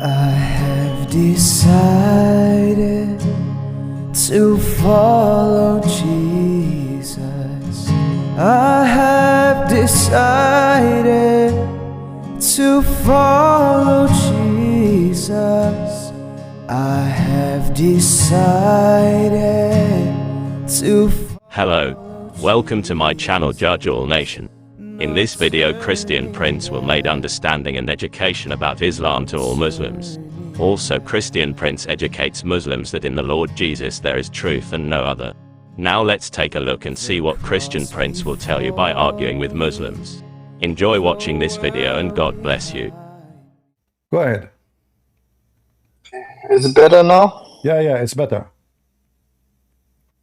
I have decided to follow Jesus. I have decided to follow Jesus. I have decided to Hello, welcome to my channel Judge All Nation. In this video, Christian Prince will make understanding and education about Islam to all Muslims. Also, Christian Prince educates Muslims that in the Lord Jesus there is truth and no other. Now let's take a look and see what Christian Prince will tell you by arguing with Muslims. Enjoy watching this video and God bless you. Go ahead. Is it better now? Yeah, it's better.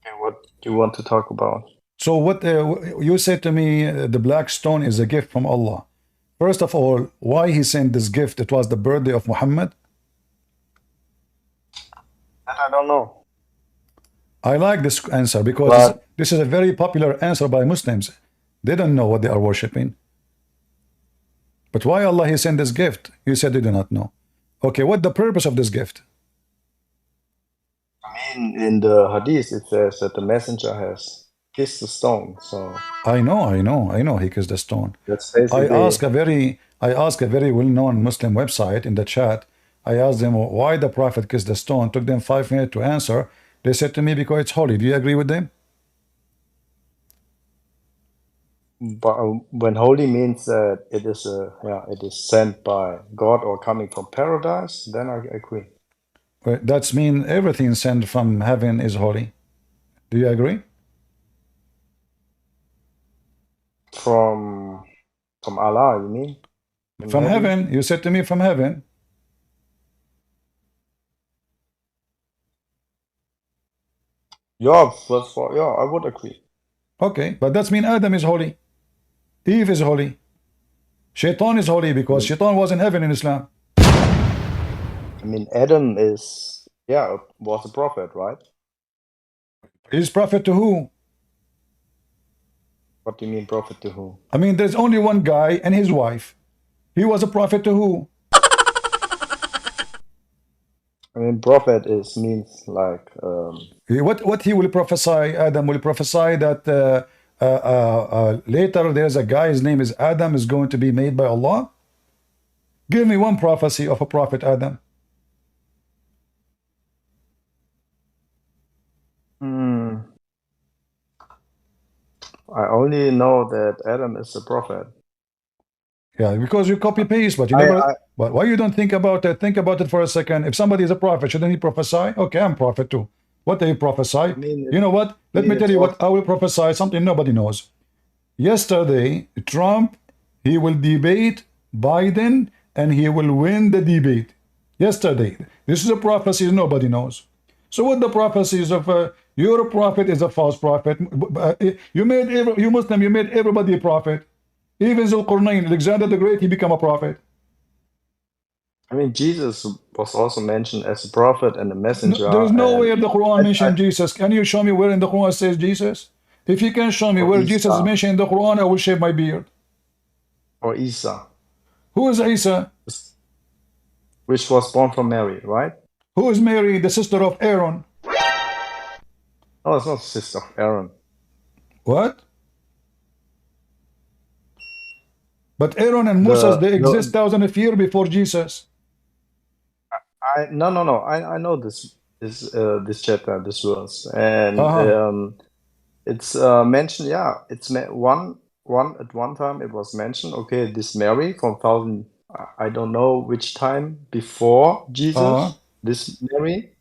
Okay, what do you want to talk about? So what you said to me, the black stone is a gift from Allah. First of all, why he sent this gift? It was the birthday of Muhammad. That I don't know. I like this answer because this is a very popular answer by Muslims. They don't know what they are worshipping. But why Allah he sent this gift? You said you do not know. Okay, what the purpose of this gift? I mean, in the hadith it says that the messenger has kissed the stone. So I know he kissed the stone. that's basically. I ask a very well-known Muslim website in the chat. I asked them why the Prophet kissed the stone. Took them 5 minutes to answer. They said to me because it's holy. Do you agree with them? But when holy means that it is sent by God or coming from paradise, then I agree. Well, that's mean everything sent from heaven is holy. Do you agree? From Allah, you mean? From heaven. You said to me from heaven. Yeah, I would agree. Okay, but that's mean Adam is holy. Eve is holy. Shaitan is holy because Shaitan was in heaven in Islam. I mean, Adam was a prophet, right? He's prophet to who? What do you mean prophet to who? I mean, there's only one guy and his wife. He was a prophet to who? I mean, prophet means like. What he will prophesy? Adam will prophesy that later there's a guy. His name is Adam is going to be made by Allah. Give me one prophecy of a prophet Adam. I only know that Adam is a prophet. Yeah, because you copy paste, but you never. But why you don't think about it? Think about it for a second. If somebody is a prophet, shouldn't he prophesy? Okay, I'm a prophet too. What do you prophesy? You know what? Let me tell you what I will prophesy. Something nobody knows. Yesterday, Trump, he will debate Biden, and he will win the debate. Yesterday, this is a prophecy nobody knows. So what the prophecies of your prophet is a false prophet. You Muslim, you made everybody a prophet. Even Zulqarnain, Alexander the Great, he became a prophet. I mean, Jesus was also mentioned as a prophet and a messenger. No, there is no way the Quran mentioned Jesus. Can you show me where in the Quran says Jesus? If you can show me where Jesus is mentioned in the Quran, I will shave my beard. Or Isa. Who is Isa? Which was born from Mary, right? Who is Mary, the sister of Aaron? No, it's not the sister of Aaron. What? But Aaron and Moses, they exist thousands of years before Jesus. No. I know this chapter, this verse, and it's mentioned. Yeah, it's one at one time. It was mentioned. Okay, this Mary from I don't know which time before Jesus. This Mary,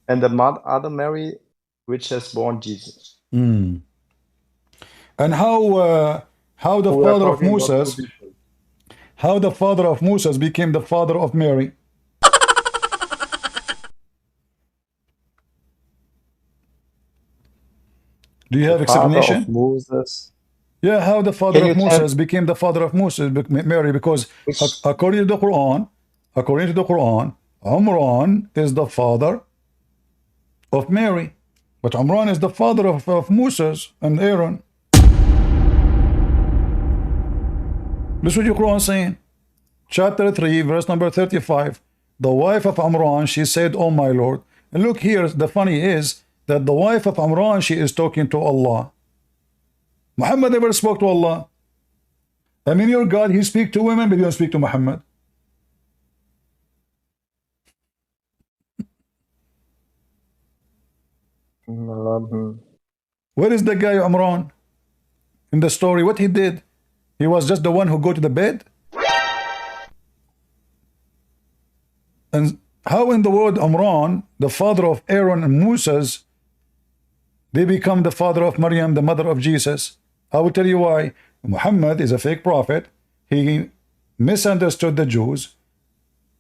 and the other Mary, which has born Jesus. And how the father of Moses? How the father of Moses became the father of Mary? Do you have explanation? Of Moses. Yeah, how the father of Moses became the father of Moses, Mary? Because according to the Quran, Umran is the father of Mary, but Umran is the father of Moses and Aaron. This is what your Quran saying. Chapter 3, verse number 35. the wife of Amran, she said, oh my Lord. And look here, the funny is that the wife of Amran, she is talking to Allah. Muhammad never spoke to Allah. I mean, your God, he speak to women, but you don't speak to Muhammad. Where is the guy Amran in the story? What he did? He was just the one who go to the bed? And how in the world Amran, the father of Aaron and Moses, they become the father of Maryam, the mother of Jesus? I will tell you why. Muhammad is a fake prophet. He misunderstood the Jews.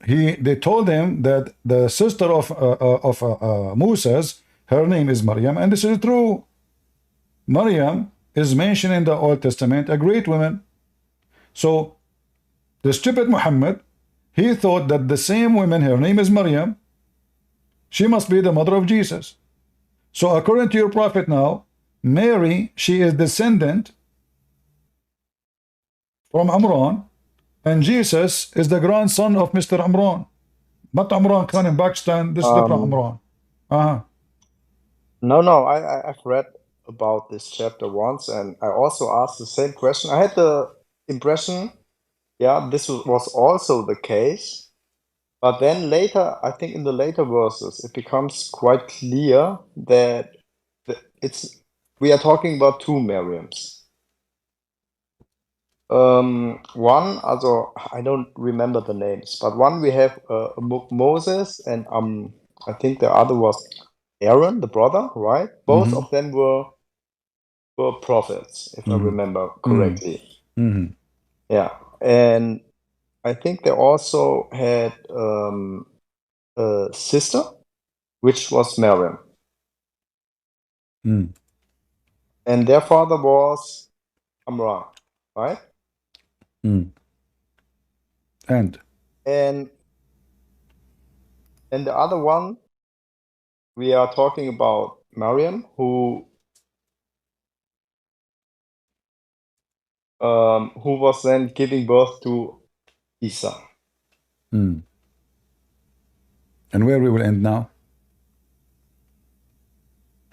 They told him that the sister of Moses, her name is Maryam, and this is true. Maryam is mentioned in the Old Testament, a great woman. So the stupid Muhammad, he thought that the same woman, her name is Maryam, she must be the mother of Jesus. So according to your prophet now, Mary, she is descendant from Amran, and Jesus is the grandson of Mr. Amran. Not Amran Khan in Pakistan, this is different Amran. No, I've read about this chapter once, and I also asked the same question. I had the impression, yeah, this was also the case, but then later, I think in the later verses, it becomes quite clear that we are talking about two Maryams. One, also I don't remember the names, but one we have Moses, and I think the other was Aaron, the brother, right? Both of them were prophets, if I remember correctly. Yeah, and I think they also had a sister, which was Miriam, and their father was Amram, right? And the other one, we are talking about Maryam, who was then giving birth to Isa. And where we will end now?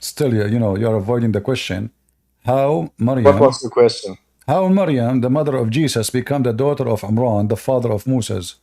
Still, you know, you're avoiding the question. How Maryam... What was the question? How Maryam, the mother of Jesus, became the daughter of Amran, the father of Moses?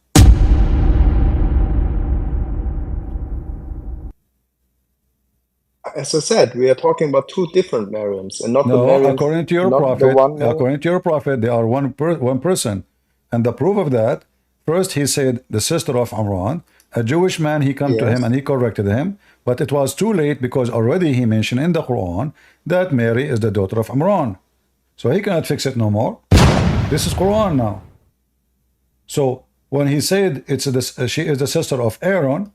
As I said, we are talking about two different Maryams, and not no, the Maryams. According to your prophet, according to your prophet, they are one person. And the proof of that, first he said the sister of Amran, a Jewish man, he came to him and he corrected him, but it was too late because already he mentioned in the Qur'an that Mary is the daughter of Amran. So he cannot fix it no more. This is Qur'an now. So when he said she is the sister of Aaron,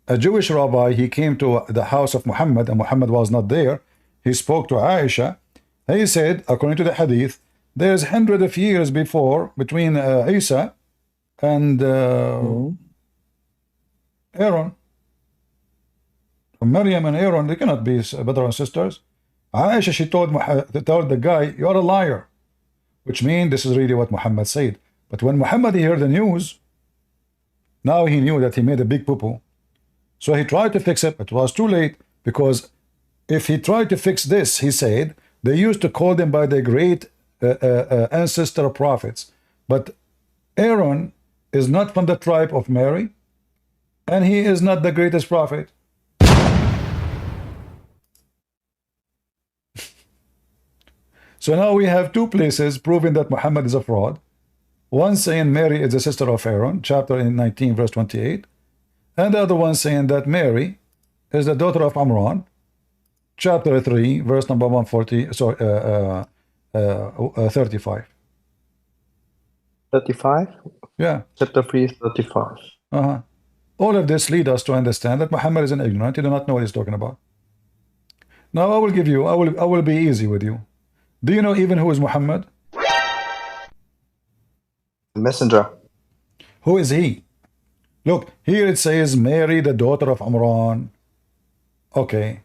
a Jewish rabbi, he came to the house of Muhammad, and Muhammad was not there. He spoke to Aisha. He said, according to the hadith, there's hundreds of years between Isa and Aaron. Maryam and Aaron, they cannot be brother and sisters. Aisha, she told the guy, you're a liar, which means this is really what Muhammad said. But when Muhammad heard the news, now he knew that he made a big poo-poo. So he tried to fix it, but it was too late, because if he tried to fix this, he said, they used to call them by their great ancestor prophets. But Aaron is not from the tribe of Mary, and he is not the greatest prophet. So now we have two places proving that Muhammad is a fraud. One saying Mary is the sister of Aaron, chapter 19, verse 28. And the other one saying that Mary is the daughter of Amran, chapter 3, verse number 35. 35? Yeah. Chapter 3, 35. All of this lead us to understand that Muhammad is an ignorant. He does not know what he's talking about. Now I will be easy with you. Do you know even who is Muhammad? The messenger. Who is he? Look, here it says Mary, the daughter of Amran. Okay.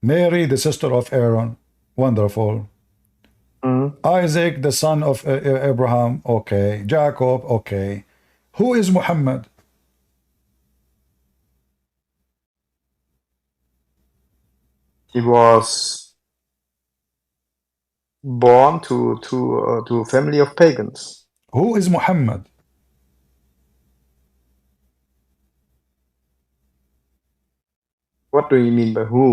Mary, the sister of Aaron. Wonderful. Isaac, the son of Abraham. Okay. Jacob. Okay. Who is Muhammad? He was born to a family of pagans. Who is Muhammad? What do you mean by who?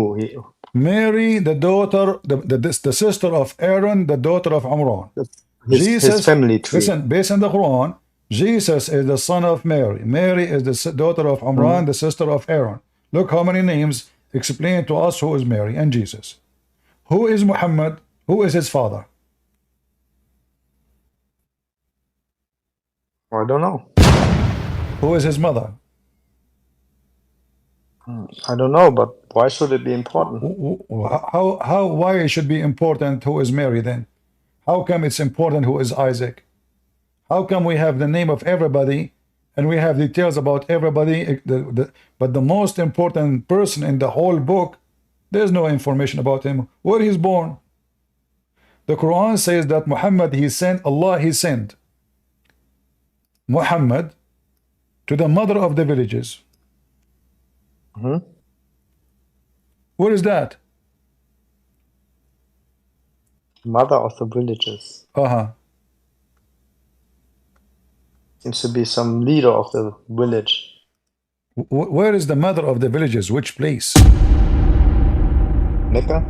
Mary, the daughter, the sister of Aaron, the daughter of Amran. His family tree. Listen, based on the Quran, Jesus is the son of Mary. Mary is the daughter of Amran, the sister of Aaron. Look how many names explain to us who is Mary and Jesus. Who is Muhammad? Who is his father? I don't know. Who is his mother? I don't know, but why should it be important? Why it should be important who is Mary then? How come it's important who is Isaac? How come we have the name of everybody and we have details about everybody, but the most important person in the whole book, there's no information about him, where he's born. The Quran says that Muhammad, he sent, Allah, he sent Muhammad to the mother of the villages. Where is that? Mother of the villages. Seems to be some leader of the village. Where is the mother of the villages? Which place? Mecca?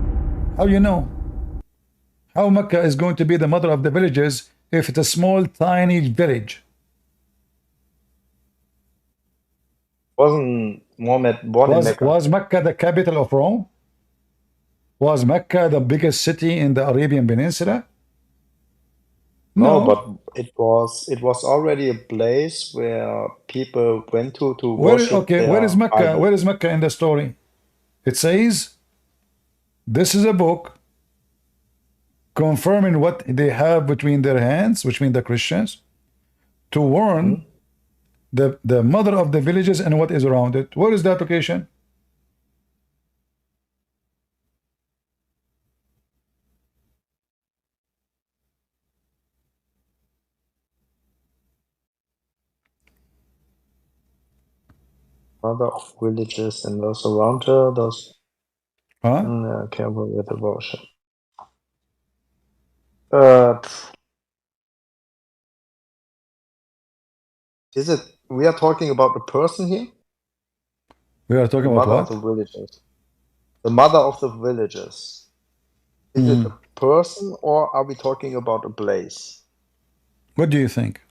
How you know? How Mecca is going to be the mother of the villages if it's a small, tiny village? Wasn't Muhammad born in Mecca? Was Mecca the capital of Rome? Was Mecca the biggest city in the Arabian Peninsula? No, but it was already a place where people went to worship. Where is Mecca? idol. Where is Mecca in the story? It says this is a book confirming what they have between their hands, which means the Christians, to warn the mother of the villages and what is around it. Where is that location? Mother of villages and those around her, those careful with the worship. Is it? We are talking about the person here. We are talking about Mother what? of the villages. The mother of the villages. Is it a person or are we talking about a place? What do you think?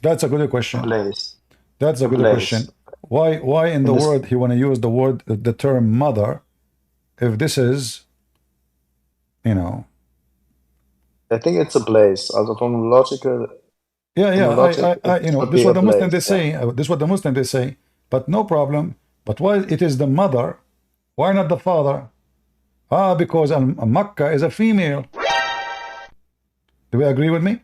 That's a good question. Place. That's a good question. Why in the word he want to use the term mother if this is, you know? I think it's a place. Also from logical. This is what the Muslims they say. This is what the Muslims they say. But no problem. But why it is the mother? Why not the father? Because Mecca is a female. Do we agree with me?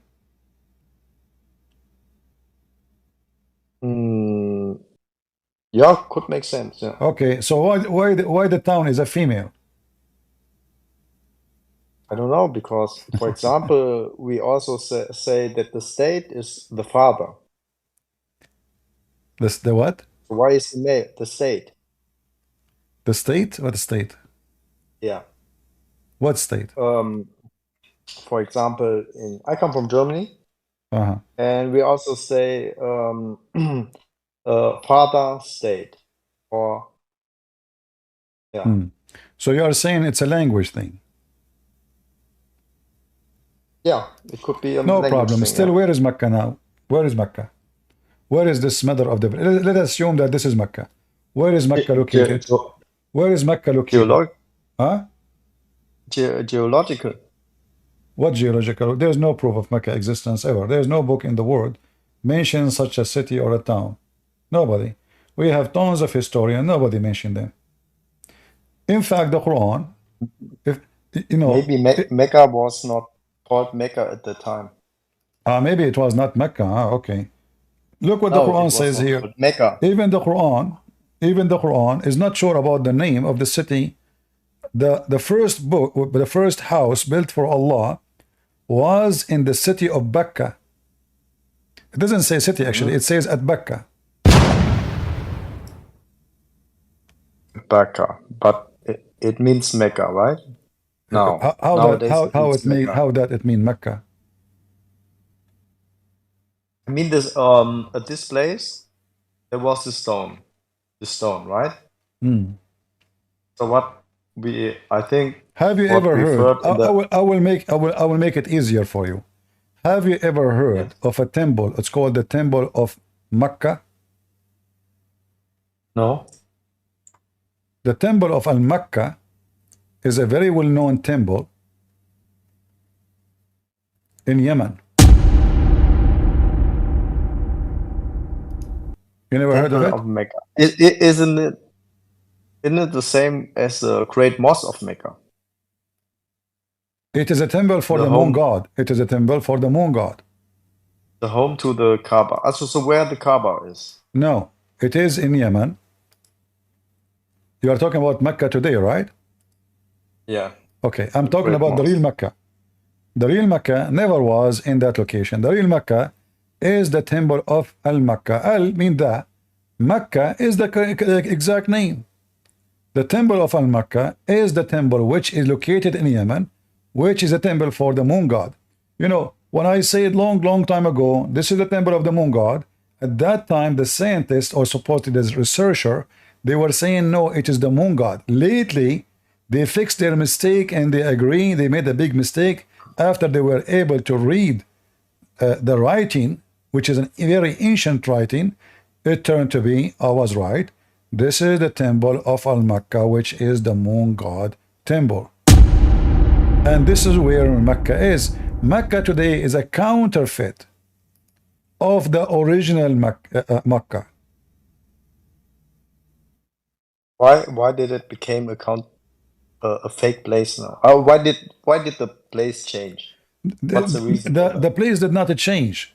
Yeah, could make sense. Yeah. Okay, so why the town is a female? I don't know, because, for example, we also say that the state is the father. The what? Why is the male? The state. The state? What state? Yeah. What state? For example, I come from Germany, and we also say father state, or So you are saying it's a language thing? Yeah, it could be a no language problem. thing, Still, yeah. where is Mecca now? Where is Mecca? Where is this mother of the? Let us assume that this is Mecca. Where is Mecca located? Where is Mecca located? Geological. What geological? There's no proof of Mecca existence ever. There's no book in the world mentions such a city or a town. Nobody. We have tons of historians. Nobody mentioned them. In fact, the Quran, if you know, maybe Mecca was not called Mecca at the time. Maybe it was not Mecca. Okay. Look what the Quran says here. Mecca. Even the Quran is not sure about the name of the city. The first book, the first house built for Allah was in the city of Mecca. It doesn't say city actually, it says at Mecca. Mecca, but it means Mecca, right? No. How that it mean Mecca? I mean this at this place there was the stone, right? So what I think. Have you ever heard? I will make it easier for you. Have you ever heard of a temple? It's called the Temple of Mecca. No. The Temple of Al-Mecca is a very well-known temple in Yemen. You never heard of it? Of Mecca. Isn't it the same as the Great Mosque of Mecca? It is a temple for the moon god. It is a temple for the moon god. The home to the Kaaba. So where the Kaaba is? No, it is in Yemen. You are talking about Mecca today, right? Yeah. Okay, I'm talking about the real Mecca. The real Mecca never was in that location. The real Mecca is the temple of Al-Mecca. Al means that. Mecca is the exact name. The temple of Al-Mecca is the temple which is located in Yemen, which is a temple for the moon god. You know, when I said long time ago, this is the temple of the moon god, at that time the scientist, or supposedly the researcher, they were saying no, it is the moon god. Lately they fixed their mistake and they agree they made a big mistake after they were able to read the writing, which is a very ancient writing. It turned to be, I was right, this is the temple of Al-Mecca, which is the moon god temple. And this is where Mecca is. Mecca today is a counterfeit of the original Mecca. Why did it become a fake place now? Why did the place change? What's the reason? The place did not change.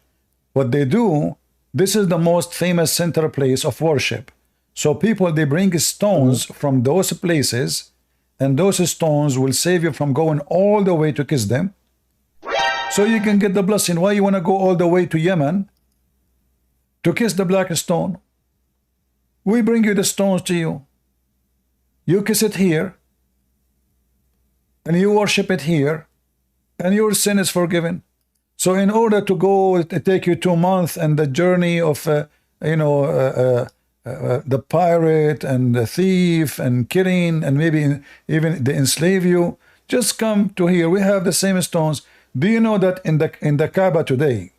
What they do, this is the most famous center place of worship. So people, they bring stones from those places, and those stones will save you from going all the way to kiss them, so you can get the blessing. Why you want to go all the way to Yemen to kiss the black stone? We bring you the stones to you. You kiss it here, and you worship it here, and your sin is forgiven. So in order to go, it take you 2 months, and the journey of the pirate and the thief and killing, and maybe even they enslave you, just come to here. We have the same stones. Do you know that in the Kaaba today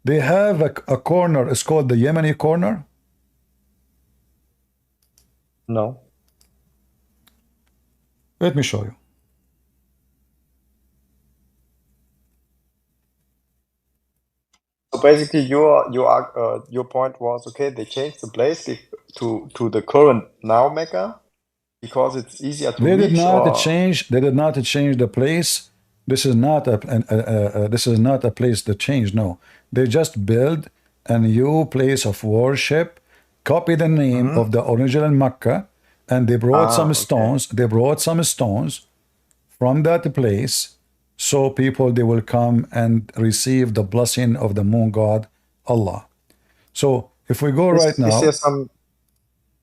they have a corner, it's called the Yemeni corner? No. Let me show you. So basically, your point was, okay, they changed the place to the current now Mecca because it's easier to reach. They did not change the place. This is not a place that changed. No, they just build a new place of worship, copy the name of the original Mecca, and they brought some stones. They brought some stones from that place, so people, they will come and receive the blessing of the moon god Allah. So if we go right now, is there some?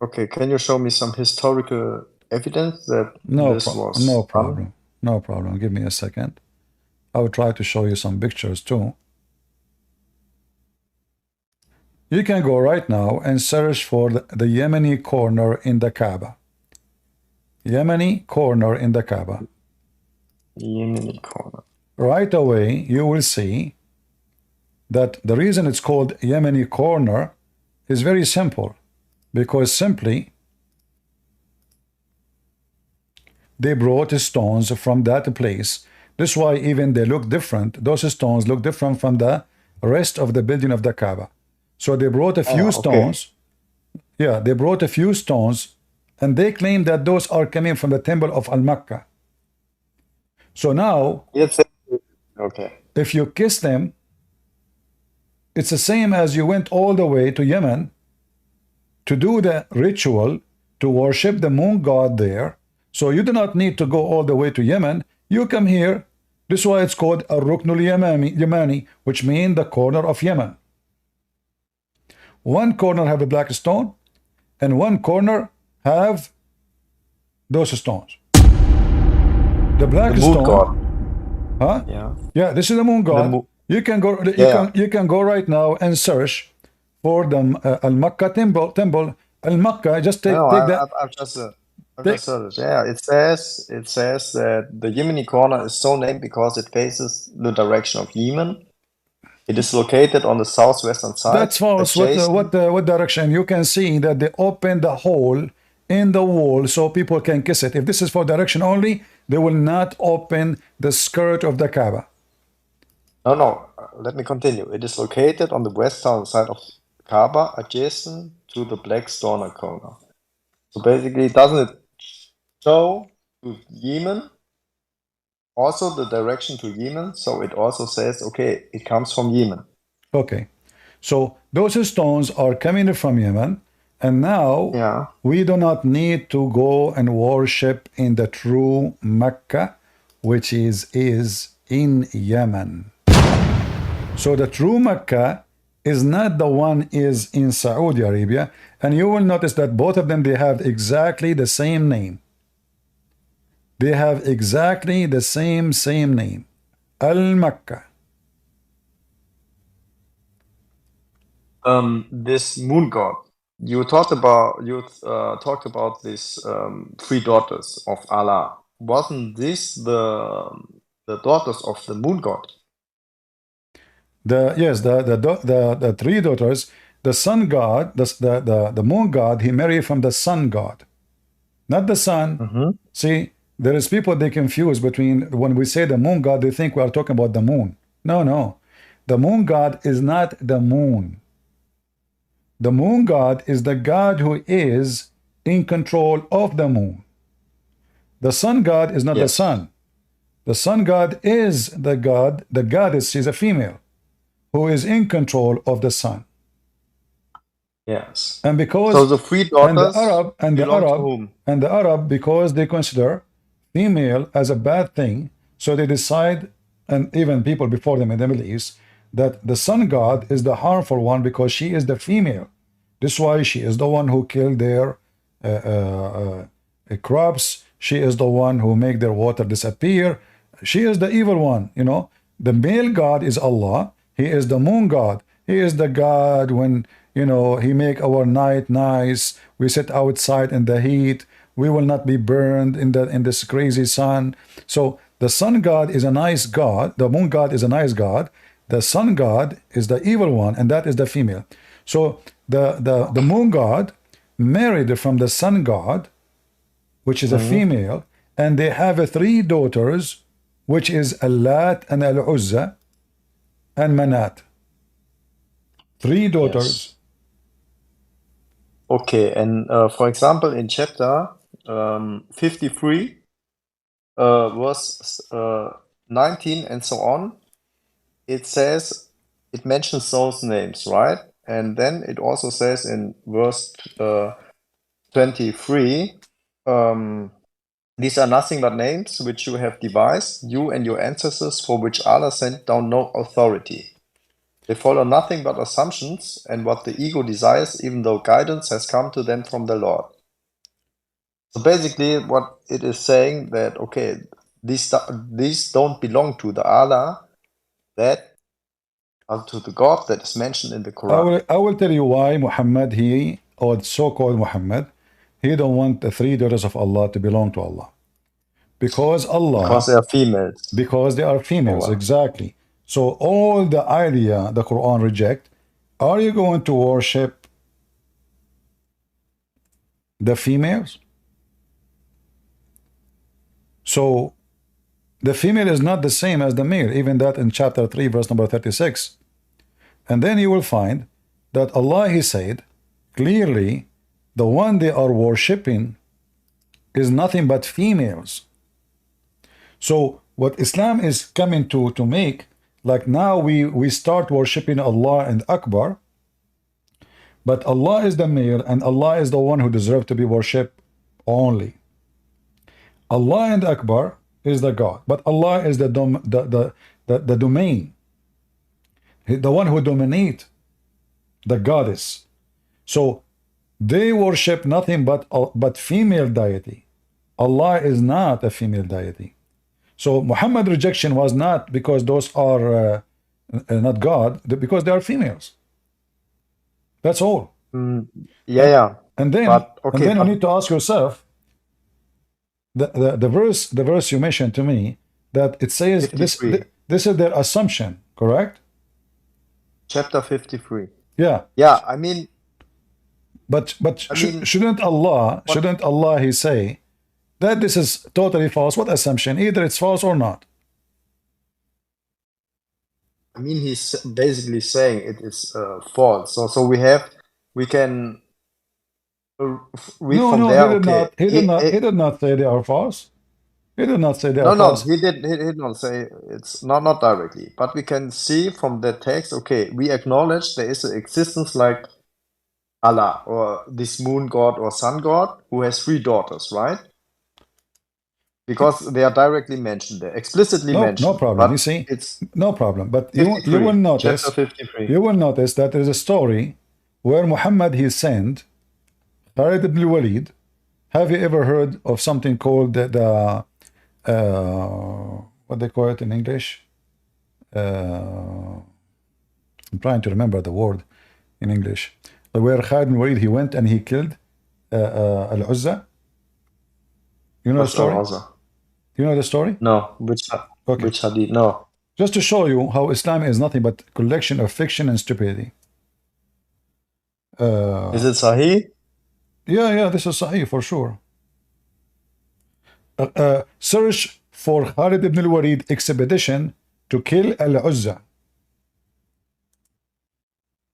Okay, can you show me some historical evidence that this was? No problem. No problem. Give me a second. I will try to show you some pictures too. You can go right now and search for the Yemeni corner in the Kaaba. Yemeni corner in the Kaaba. Yemeni corner. Right away, you will see that the reason it's called Yemeni corner is very simple, because simply they brought stones from that place. This is why even they look different. Those stones look different from the rest of the building of the Kaaba. So they brought a few stones. Yeah, they brought a few stones, and they claim that those are coming from the temple of Al-Mecca. So now, if you kiss them, it's the same as you went all the way to Yemen to do the ritual to worship the moon god there. So you do not need to go all the way to Yemen. You come here This is why it's called Ar-Ruknul Yamani, which means the corner of Yemen. One corner have a black stone, and one corner have those stones. The black stone. God. Huh? Yeah. Yeah, this is the moon god. You can go. You can go right now and search for the Al-Makkah temple. Al-Makkah. Just take that. I've just searched. Yeah, it says that the Yemeni corner is so named because it faces the direction of Yemen. It is located on the southwestern side. That's false. What direction? You can see that they open the hole in the wall so people can kiss it. If this is for direction only, they will not open the skirt of the Kaaba. No. Let me continue. It is located on the western side of Kaaba, adjacent to the black stone corner. So basically, doesn't it show to Yemen? Also the direction to Yemen, so it also says, okay, it comes from Yemen. Okay, so those stones are coming from Yemen, and now we do not need to go and worship in the true Mecca, which is in Yemen. So the true Mecca is not the one is in Saudi Arabia, and you will notice that both of them, they have exactly the same name. They have exactly the same name, Al-Makkah. This moon god, you talked about these three daughters of Allah. Wasn't this the daughters of the moon god? The three daughters. The sun god, the moon god, he married from the sun god, not the sun. See, there is people, they confuse between, when we say the moon god, they think we are talking about the moon. No. The moon god is not the moon. The moon god is the god who is in control of the moon. The sun god is not the sun. The sun god is the god, the goddess is a female who is in control of the sun. Yes. And because so the three daughters and the Arab, because they consider female as a bad thing, so they decide, and even people before them in the Middle East, that the sun god is the harmful one because she is the female. This is why she is the one who killed their crops. She is the one who make their water disappear. She is the evil one. You know, the male god is Allah. He is the moon god. He is the god when, you know, he make our night nice. We sit outside in the heat. We will not be burned in this crazy sun. So the sun god is a nice god. The moon god is a nice god. The sun god is the evil one, and that is the female. So the moon god married from the sun god, which is a female, and they have three daughters, which is Al-Lat and Al-Uzza and Manat. Three daughters. Yes. Okay, and for example, in chapter 53, verse 19 and so on, it says, it mentions those names, right? And then it also says in verse 23, these are nothing but names which you have devised, you and your ancestors, for which Allah sent down no authority. They follow nothing but assumptions and what the ego desires, even though guidance has come to them from the Lord. So basically what it is saying that, okay, these don't belong to the Allah, that to the God that is mentioned in the Quran. I will tell you why Muhammad, or so-called Muhammad, he don't want the three daughters of Allah to belong to Allah. Because they are females. Because they are females, Allah. Exactly. So all the idea the Quran reject, are you going to worship the females? So the female is not the same as the male, even that in chapter 3 verse number 36. And then you will find that Allah, he said clearly, the one they are worshipping is nothing but females. So what Islam is coming to make, like now we start worshipping Allah and Akbar, but Allah is the male and Allah is the one who deserves to be worshipped only. Allah and Akbar is the God, but Allah is the domain, the one who dominate the goddess. So they worship nothing but female deity. Allah is not a female deity. So Muhammad rejection was not because those are not God, because they are females. That's all. Yeah. And then, But, okay, and then you need to ask yourself, the verse you mentioned to me, that it says this is their assumption, correct? Chapter 53. Yeah. Yeah, I mean, shouldn't Allah he say that this is totally false? What assumption? Either it's false or not. I mean, he's basically saying it is false. So we can read from there. He did not say they are false. He did not say they are false. No, he did not say it's not directly, but we can see from the text. Okay, we acknowledge there is an existence like Allah or this moon god or sun god who has 3 daughters, right? Because they are directly mentioned there, explicitly mentioned. No problem. You see, it's no problem. But you will notice, you will notice that there is a story where Muhammad he sent Khalid ibn Walid. Have you ever heard of something called the what they call it in English? I'm trying to remember the word in English. Where Khalid ibn Walid he went and he killed Al-Uzza. You know the story? You know the story? No. Which hadith? No. Just to show you how Islam is nothing but collection of fiction and stupidity. Is it Sahih? Yeah, this is Sahih for sure. Search for Khalid ibn al-Walid expedition to kill Al-Uzza.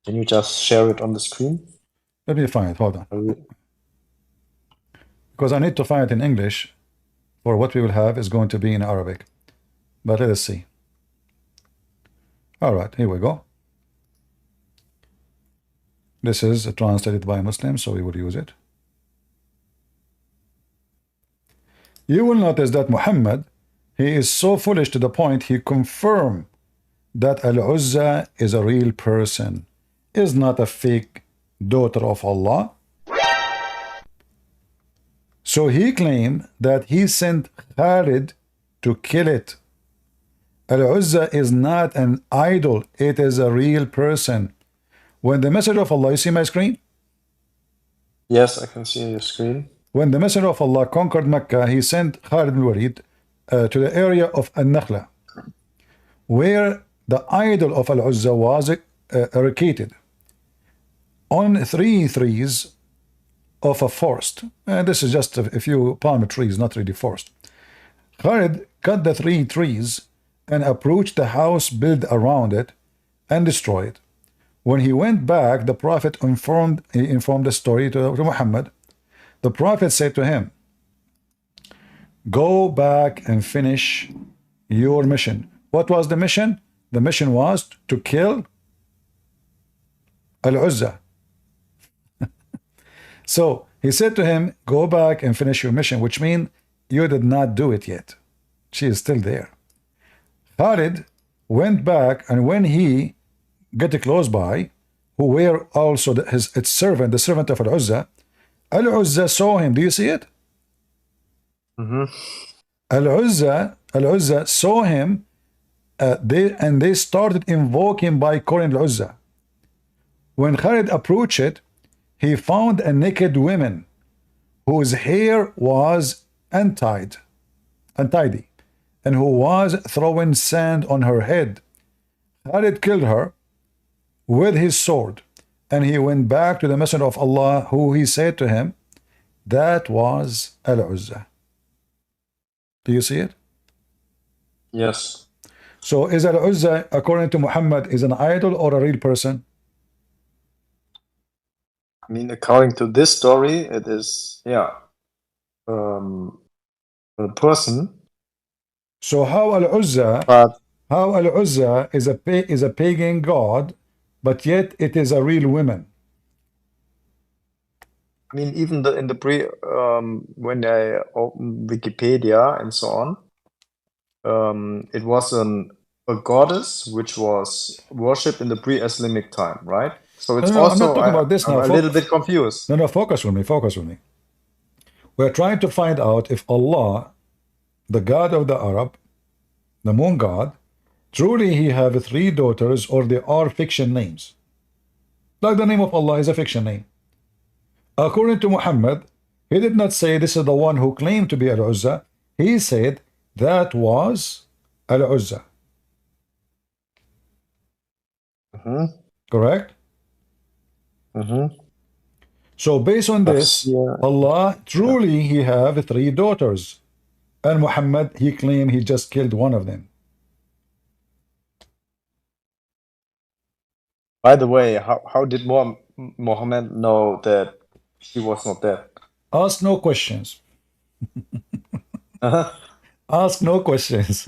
Can you just share it on the screen? Let me find it. Hold on. Because I need to find it in English, for what we will have is going to be in Arabic. But let us see. All right, here we go. This is translated by Muslims, so we will use it. You will notice that Muhammad, he is so foolish to the point he confirmed that Al-Uzza is a real person, is not a fake daughter of Allah. So he claimed that he sent Khalid to kill it. Al-Uzza is not an idol, it is a real person. When the Messenger of Allah, you see my screen? Yes, I can see your screen. When the Messenger of Allah conquered Mecca, he sent Khalid ibn Walid to the area of Al-Nakhla, where the idol of Al-Uzza was eradicated on 3 trees of a forest. And this is just a few palm trees, not really forest. Khalid cut the 3 trees and approached the house built around it and destroyed it. When he went back, the Prophet informed the story to Muhammad. The Prophet said to him, go back and finish your mission. What was the mission? The mission was to kill Al-Uzza. So he said to him, go back and finish your mission, which means you did not do it yet. She is still there. Khalid went back, and when he got close by, who were also his servant, the servant of Al-Uzza, Al-Uzza saw him. Do you see it? Al-Uzza saw him, they started invoking by calling Al-Uzza. When Khalid approached it, he found a naked woman whose hair was untidy, and who was throwing sand on her head. Khalid killed her with his sword, and he went back to the Messenger of Allah, who he said to him, that was Al-Uzza. Do you see it? Yes. So is Al-Uzza, according to Muhammad, is an idol or a real person? I mean, according to this story, it is, a person. So how Al-Uzza is a pagan god, but yet it is a real woman? I mean, even when I open Wikipedia and so on, it was a goddess which was worshipped in the pre-Islamic time, right? So it's No, I'm not also talking about this I'm now. a little bit confused. No, focus with me. Focus with me. We're trying to find out if Allah, the God of the Arab, the moon god, truly he have 3 daughters or they are fiction names. Like the name of Allah is a fiction name. According to Muhammad, he did not say this is the one who claimed to be Al-Uzza. He said that was Al-Uzza. Correct? So based on this, Allah truly he have 3 daughters. And Muhammad, he claimed he just killed one of them. By the way, how did Muhammad know that she was not dead? Ask no questions. Ask no questions.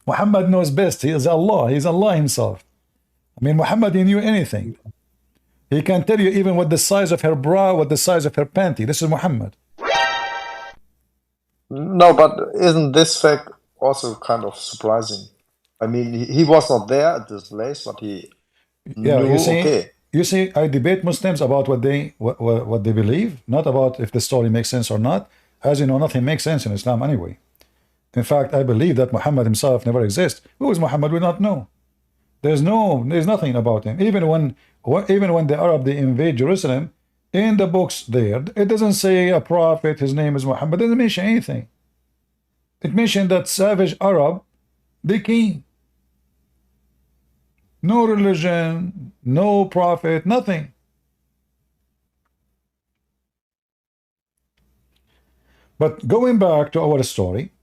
Muhammad knows best. He is Allah. He is Allah himself. I mean, Muhammad, he knew anything. He can tell you even what the size of her bra, what the size of her panty. This is Muhammad. No, but isn't this fact also kind of surprising? I mean, he was not there at this place, but he knew, you see, I debate Muslims about what they believe, not about if the story makes sense or not. As you know, nothing makes sense in Islam anyway. In fact, I believe that Muhammad himself never exists. Who is Muhammad? We don't know. There's nothing about him. Even when the Arab they invade Jerusalem, in the books there, it doesn't say a prophet, his name is Muhammad. It doesn't mention anything. It mentioned that savage Arab, they came. No religion, no prophet, nothing. But going back to our story,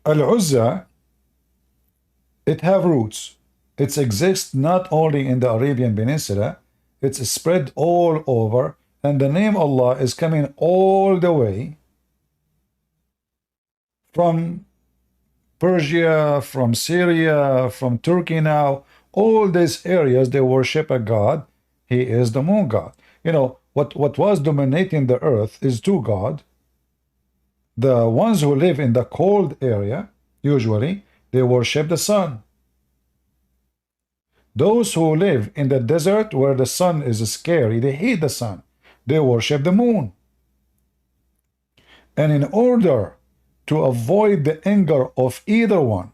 Al-Uzza, it have roots. It exists not only in the Arabian Peninsula, it's spread all over, and the name Allah is coming all the way from Persia, from Syria, from Turkey now. All these areas, they worship a God. He is the moon god. You know, what was dominating the earth is 2 gods. The ones who live in the cold area, usually, they worship the sun. Those who live in the desert where the sun is scary, they hate the sun. They worship the moon. And in order to avoid the anger of either one,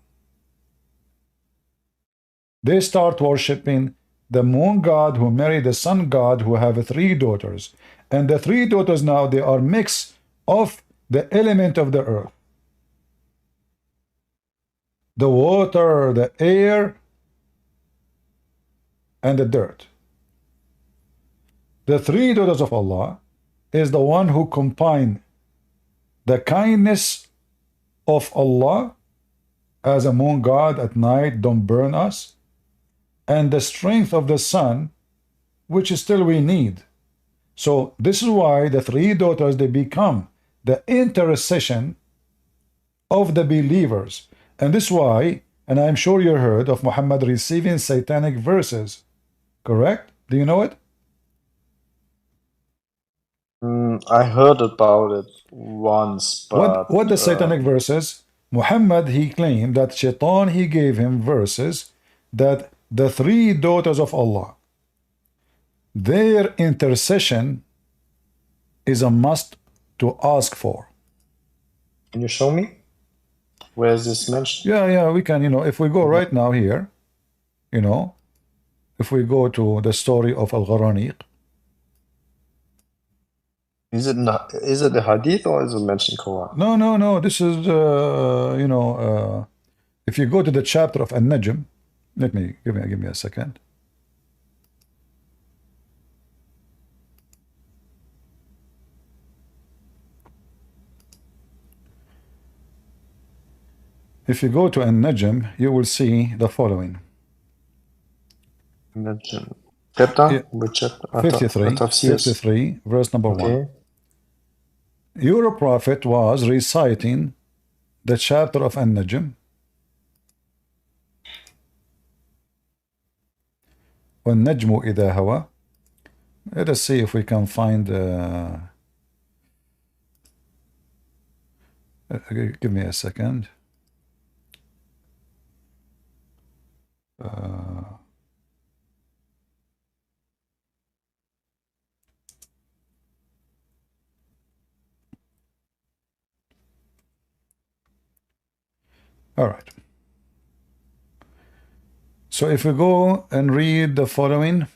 they start worshiping the moon god who married the sun god who have 3 daughters. And the 3 daughters now, they are mix of the element of the earth. The water, the air, and the dirt. The 3 daughters of Allah is the one who combine the kindness of Allah as a moon god at night, don't burn us, and the strength of the sun, which still we need. So this is why the 3 daughters, they become the intercession of the believers. And this is why, and I'm sure you heard of Muhammad receiving satanic verses. Correct? Do you know it? I heard about it once, but what the satanic verses? Muhammad, he claimed that Shaitan, he gave him verses that the 3 daughters of Allah, their intercession is a must to ask for. Can you show me? Where is this mentioned? Yeah, we can, you know, if we go right now here, you know, if we go to the story of Al-Gharaniq. Is it a hadith or is it mentioned Quran? No. This is, you know, if you go to the chapter of An-Najm, give me a second. If you go to An-Najm, you will see the following. Najm. Chapter? Which chapter? 53, verse number 1. Your prophet was reciting the chapter of An-Najm. وَالنَّجْمُ إِذَا هَوَى. Let us see if we can find Give me a second. All right. So if we go and read the following,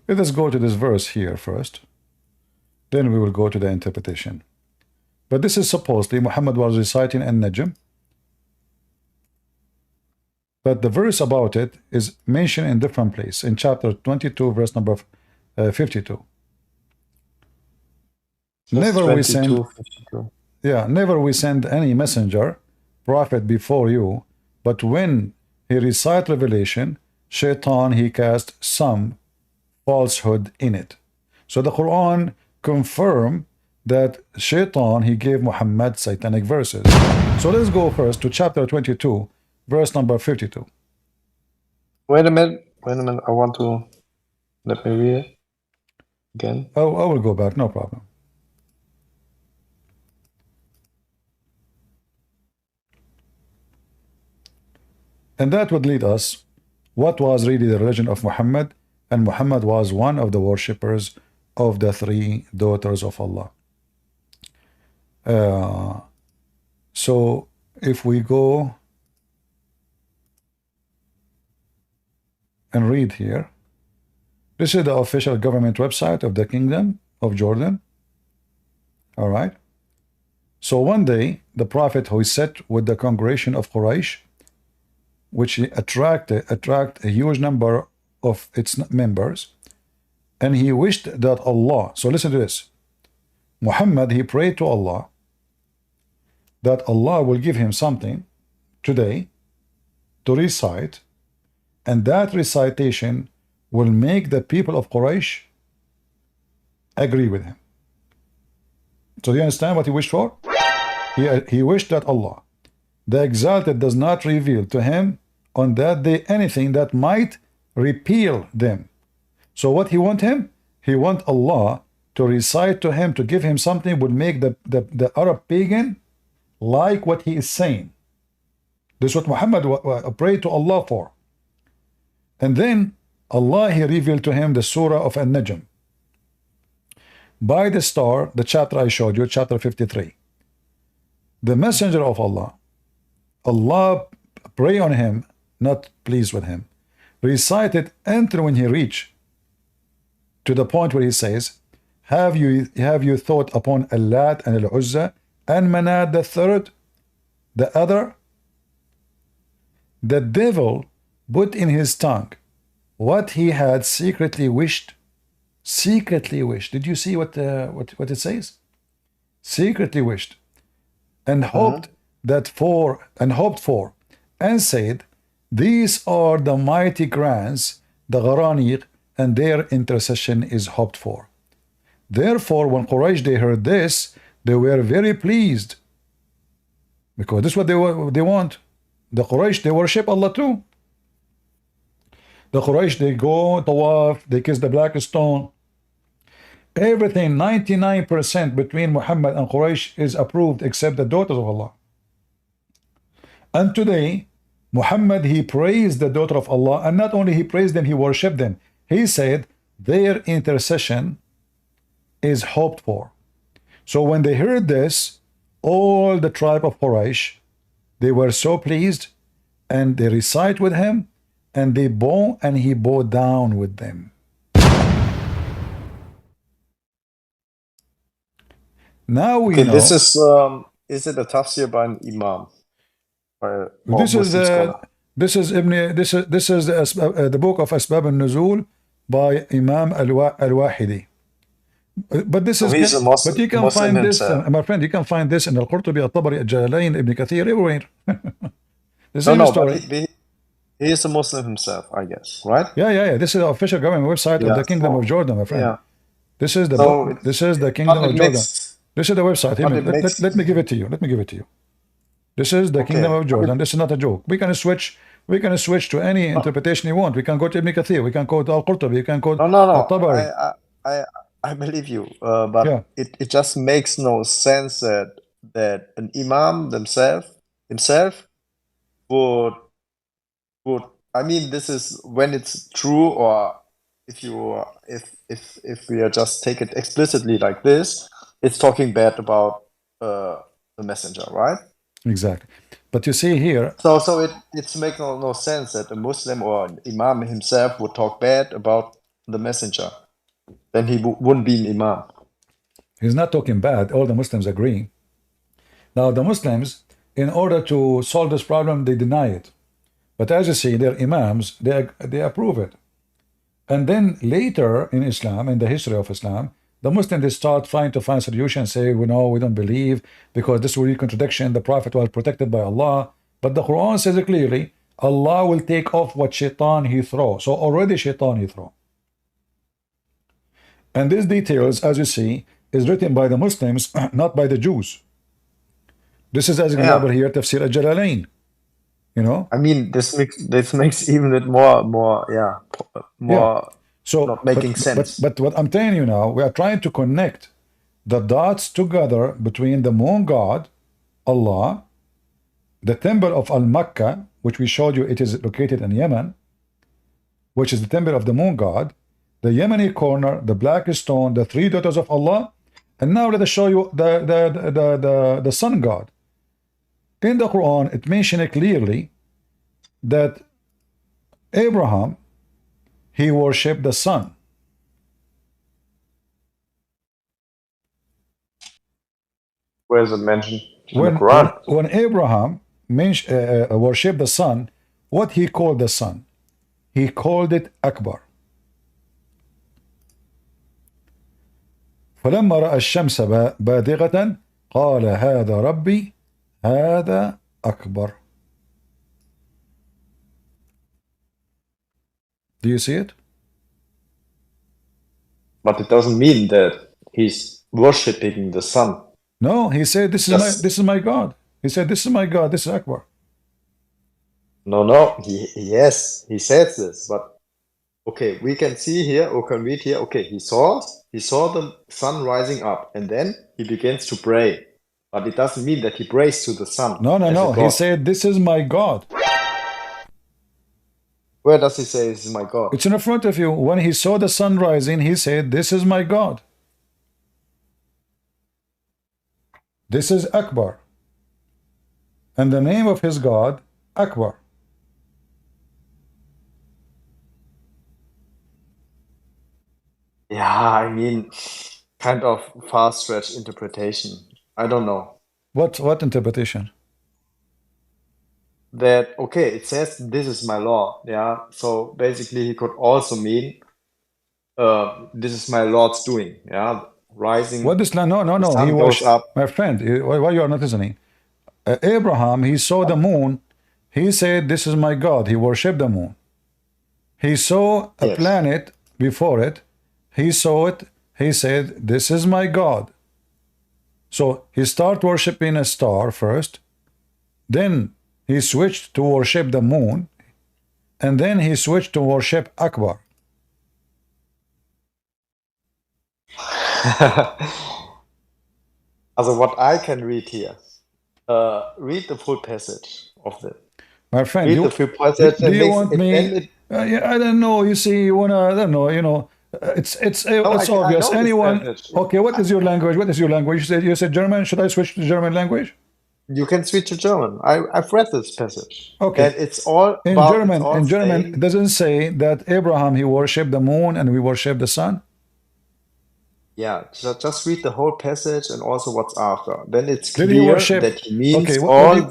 let us go to this verse here first. Then we will go to the interpretation. But this is supposedly Muhammad was reciting An-Najm. But the verse about it is mentioned in different place in chapter 22, verse number 52. Never 22, we send, 52. yeah, never we send any messenger, prophet before you, but when he recite revelation, Shaitan he cast some falsehood in it. So the Quran confirm that Shaitan he gave Muhammad satanic verses. So let's go first to chapter 22, verse number 52. Wait a minute. I want to let me read it again. Oh, I will go back, no problem. And that would lead us, what was really the religion of Muhammad? And Muhammad was one of the worshippers of the three daughters of Allah. So if we go and read here, this is the official government website of the Kingdom of Jordan. All right. So one day, the Prophet who sat with the congregation of Quraysh, which attract a huge number of its members, and he wished that Allah, so listen to this, Muhammad, he prayed to Allah that Allah will give him something today to recite, and that recitation will make the people of Quraysh agree with him. So do you understand what he wished for? He wished that Allah, the Exalted, does not reveal to him on that day anything that might repeal them. So what he want him? He want Allah to recite to him, to give him something would make the Arab pagan like what he is saying. This is what Muhammad prayed to Allah for. And then Allah, he revealed to him the surah of An-Najm. By the star, the chapter I showed you, chapter 53. The messenger of Allah, Allah pray on him, not pleased with him, recited until when he reached to the point where he says, have you thought upon Allat and Al-Uzza and Manat the third, the other? The devil put in his tongue what he had secretly wished. Secretly wished. Did you see what it says? Secretly wished, and hoped for, and said, these are the mighty grants, the Gharaniq, and their intercession is hoped for. Therefore, when Quraysh they heard this, they were very pleased, because this is what they want. The Quraysh, they worship Allah too. The Quraysh, they go tawaf, they kiss the black stone. Everything, 99% between Muhammad and Quraysh is approved except the daughters of Allah. And today, Muhammad, he praised the daughter of Allah, and not only he praised them, he worshipped them. He said their intercession is hoped for. So when they heard this, all the tribe of Quraysh, they were so pleased, and they recite with him, and they bow, and he bowed down with them. Now we know. This is it a tafsir by an imam? This is the book of Asbab al-Nuzul by Imam al-Wahidi. But this is, but you can find this, my friend, you can find this in Al-Qurtubi, Al-Tabari, Al-Jalalain, Ibn Kathir, everywhere. The same story. But he is a Muslim himself, I guess, right? Yeah. This is the official government website of the Kingdom of Jordan, my friend. Yeah. This is the book, this is the Kingdom of Jordan. This is the website. Let me give it to you. Let me give it to you. This is the Kingdom of Jordan. This is not a joke. We can switch to any interpretation you want. We can go to Ibn Kathir. We can go to Al-Qurtubi. We can go to Al-Tabari. I believe you, but it just makes no sense that an imam himself would I mean, this is when it's true, or if we are just take it explicitly like this, it's talking bad about the messenger, right? Exactly. But you see here, so it's make no sense that a Muslim or an imam himself would talk bad about the messenger. Then he wouldn't be an imam. He's not talking bad. All the Muslims agree. Now the Muslims, in order to solve this problem, they deny it. But as you see, their imams, they approve it. And then later in Islam, in the history of Islam, the Muslims, they start trying to find solutions, say, we don't believe, because this will be contradiction. The Prophet was protected by Allah. But the Quran says it clearly, Allah will take off what shaitan he throw. So already shaitan he throw. And these details, as you see, is written by the Muslims, not by the Jews. This is, as example here, Tafsir al-Jalalain. You know, I mean, this makes even it more so not making sense. But what I'm telling you now, we are trying to connect the dots together between the moon god, Allah, the temple of Al-Mecca, which we showed you it is located in Yemen, which is the temple of the moon god, the Yemeni corner, the black stone, the three daughters of Allah, and now let us show you the sun god. In the Quran, it mentioned clearly that Abraham, he worshipped the sun. Where is it mentioned in the Quran? When Abraham worshipped the sun, what he called the sun? He called it Akbar. فلما رأى الشمس بادغة قال هذا ربي هذا أكبر. Do you see it? But it doesn't mean that he's worshipping the sun. No, he said this is my God. He said this is my God. This is Akbar. No. Yes, he said this, but okay, we can see here or can read here. Okay, he saw the sun rising up, and then he begins to pray. But it doesn't mean that he prays to the sun. No. He said, this is my God. Where does he say this is my God? It's in front of you. When he saw the sun rising, he said, this is my God. This is Akbar. And the name of his God, Akbar. Yeah, I mean, kind of far-stretched interpretation. I don't know. What interpretation? That, okay, it says this is my law, yeah. So basically he could also mean this is my Lord's doing, yeah. Rising. What is no. He was up. My friend, why you are not listening? Abraham, he saw the moon. He said, this is my God. He worshipped the moon. He saw a planet before it. He saw it. He said, this is my God. So he started worshipping a star first, then he switched to worship the moon, and then he switched to worship Akbar. Also, what I can read here, read the full passage of the. My friend, read the full passage. Do you want me? I don't know. You see, you wanna? I don't know. You know. It's obvious. Anyone? Okay, what is your language? What is your language? You said German. Should I switch to German language? You can switch to German. I've read this passage. Okay, and it's all in about, German. In German, it doesn't say that Abraham he worshipped the moon and we worship the sun. Yeah, just read the whole passage and also what's after. Then it's clear that he means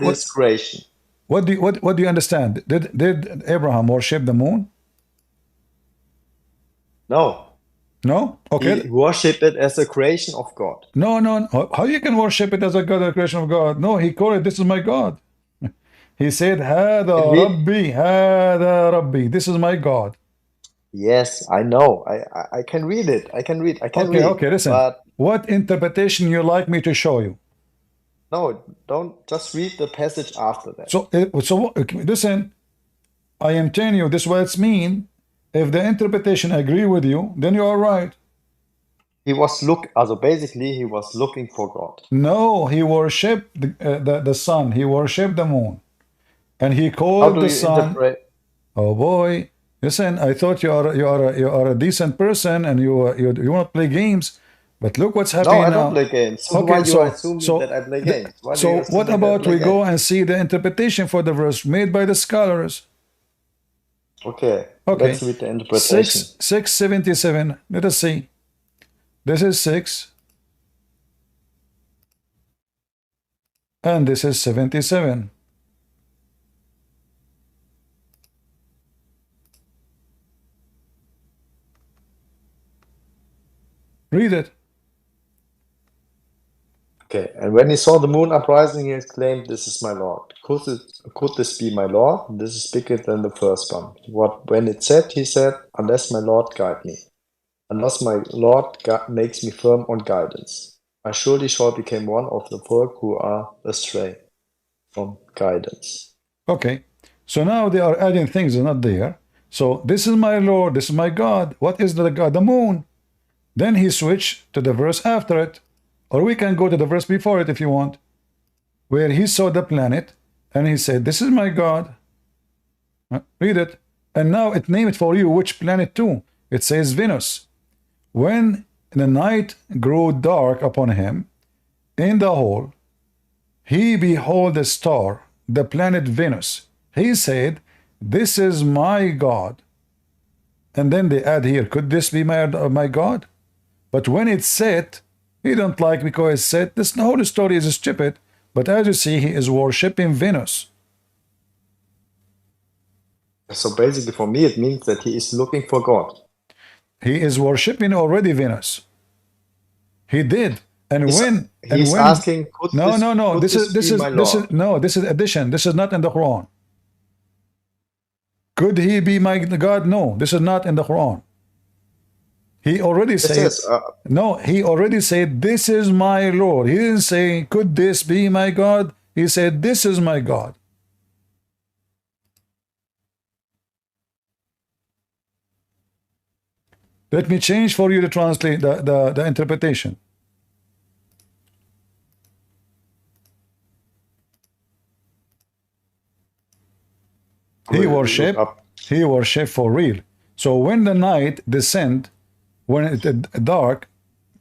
this creation. What do you understand? Did Abraham worship the moon? No? Okay. He worshipped it as a creation of God. No. How you can worship it as a God, a creation of God? No, he called it, this is my God. He said, Hada Rabbi, this is my God. Yes, I know. I can read it. I can read. Okay, listen. what interpretation you like me to show you? No, don't just read the passage after that. So, listen, I am telling you this what it's mean. If the interpretation agree with you, then you are right. He was basically he was looking for God. No, he worshipped the sun. He worshipped the moon, and he called the sun. Oh boy, listen! I thought you are a decent person, and you want to play games. But look what's happening now. No, I don't play games. So okay, why you assume that I play games? So what about we go and see the interpretation for the verse made by the scholars? Okay. Let's read the interpretation. 677. Let us see. This is 6. And this is 77. Read it. Okay, and when he saw the moon uprising, he exclaimed, "This is my Lord. Could this be my Lord? This is bigger than the first one." When it said, he said, "Unless my Lord guide me, unless my Lord makes me firm on guidance, I surely shall become one of the folk who are astray from guidance." Okay, so now they are adding things that are not there. So this is my Lord, this is my God. What is the God? The moon. Then he switched to the verse after it. Or we can go to the verse before it if you want, where he saw the planet and he said, "This is my God." Read it. And now it named for you which planet too. It says Venus. When the night grew dark upon him in the hall, he beheld a star, the planet Venus. He said, "This is my God." And then they add here, "Could this be my God?" But when it set, he don't like because it said this whole story is stupid, but as you see, he is worshipping Venus. So basically for me it means that he is looking for God. He is worshipping already Venus. He did. And he's asking, this is addition. This is not in the Quran. Could he be my God? No, this is not in the Quran. He already said, no, he already said, "This is my Lord." He didn't say, "Could this be my God?" He said, "This is my God." Let me change for you to translate the interpretation. He worship for real. So when the night descend, when it dark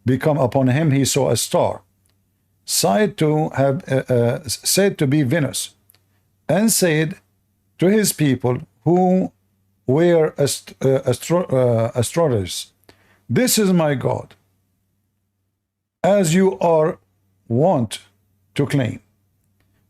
become upon him, he saw a star, said to be Venus, and said to his people who were astrologers, "This is my God, as you are wont to claim."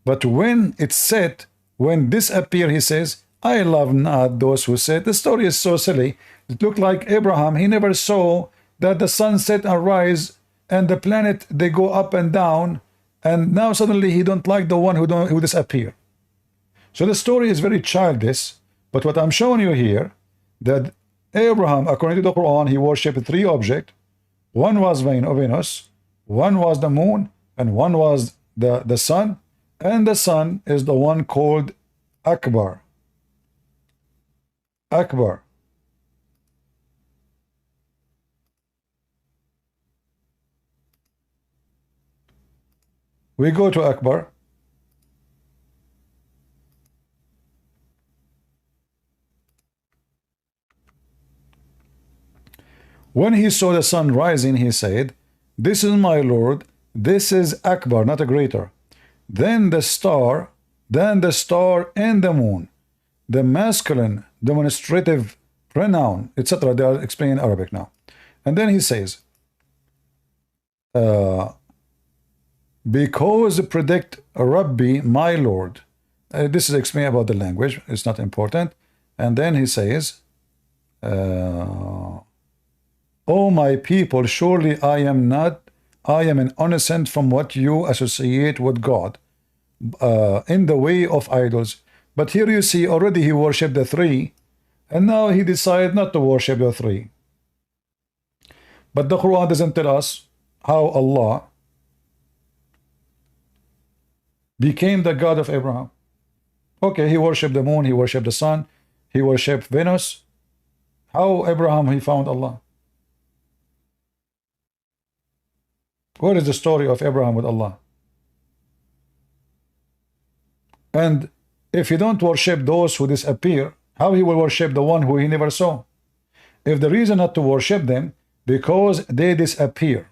But when it set, when this appeared, he says, "I love not those who said." The story is so silly. It looked like Abraham. He never saw that the sun set and rise and the planet, they go up and down. And now suddenly he don't like the one who disappear. So the story is very childish. But what I'm showing you here, that Abraham, according to the Quran, he worshipped 3 objects. One was Venus, one was the moon, and one was the sun. And the sun is the one called Akbar. Akbar. We go to Akbar. When he saw the sun rising, he said, "This is my Lord, this is Akbar," not a greater. Then the star and the moon, the masculine demonstrative pronoun, etc. They are explaining Arabic now. And then he says, "Because predict Rabbi, my Lord." This is explaining about the language. It's not important. And then he says, "O my people, surely I am an innocent from what you associate with God in the way of idols." But here you see already he worshipped the 3, and now he decided not to worship the 3. But the Quran doesn't tell us how Allah became the God of Abraham. Okay, he worshipped the moon, he worshipped the sun, he worshipped Venus. How Abraham he found Allah? What is the story of Abraham with Allah? And if you don't worship those who disappear, how he will worship the one who he never saw? If the reason not to worship them, because they disappear.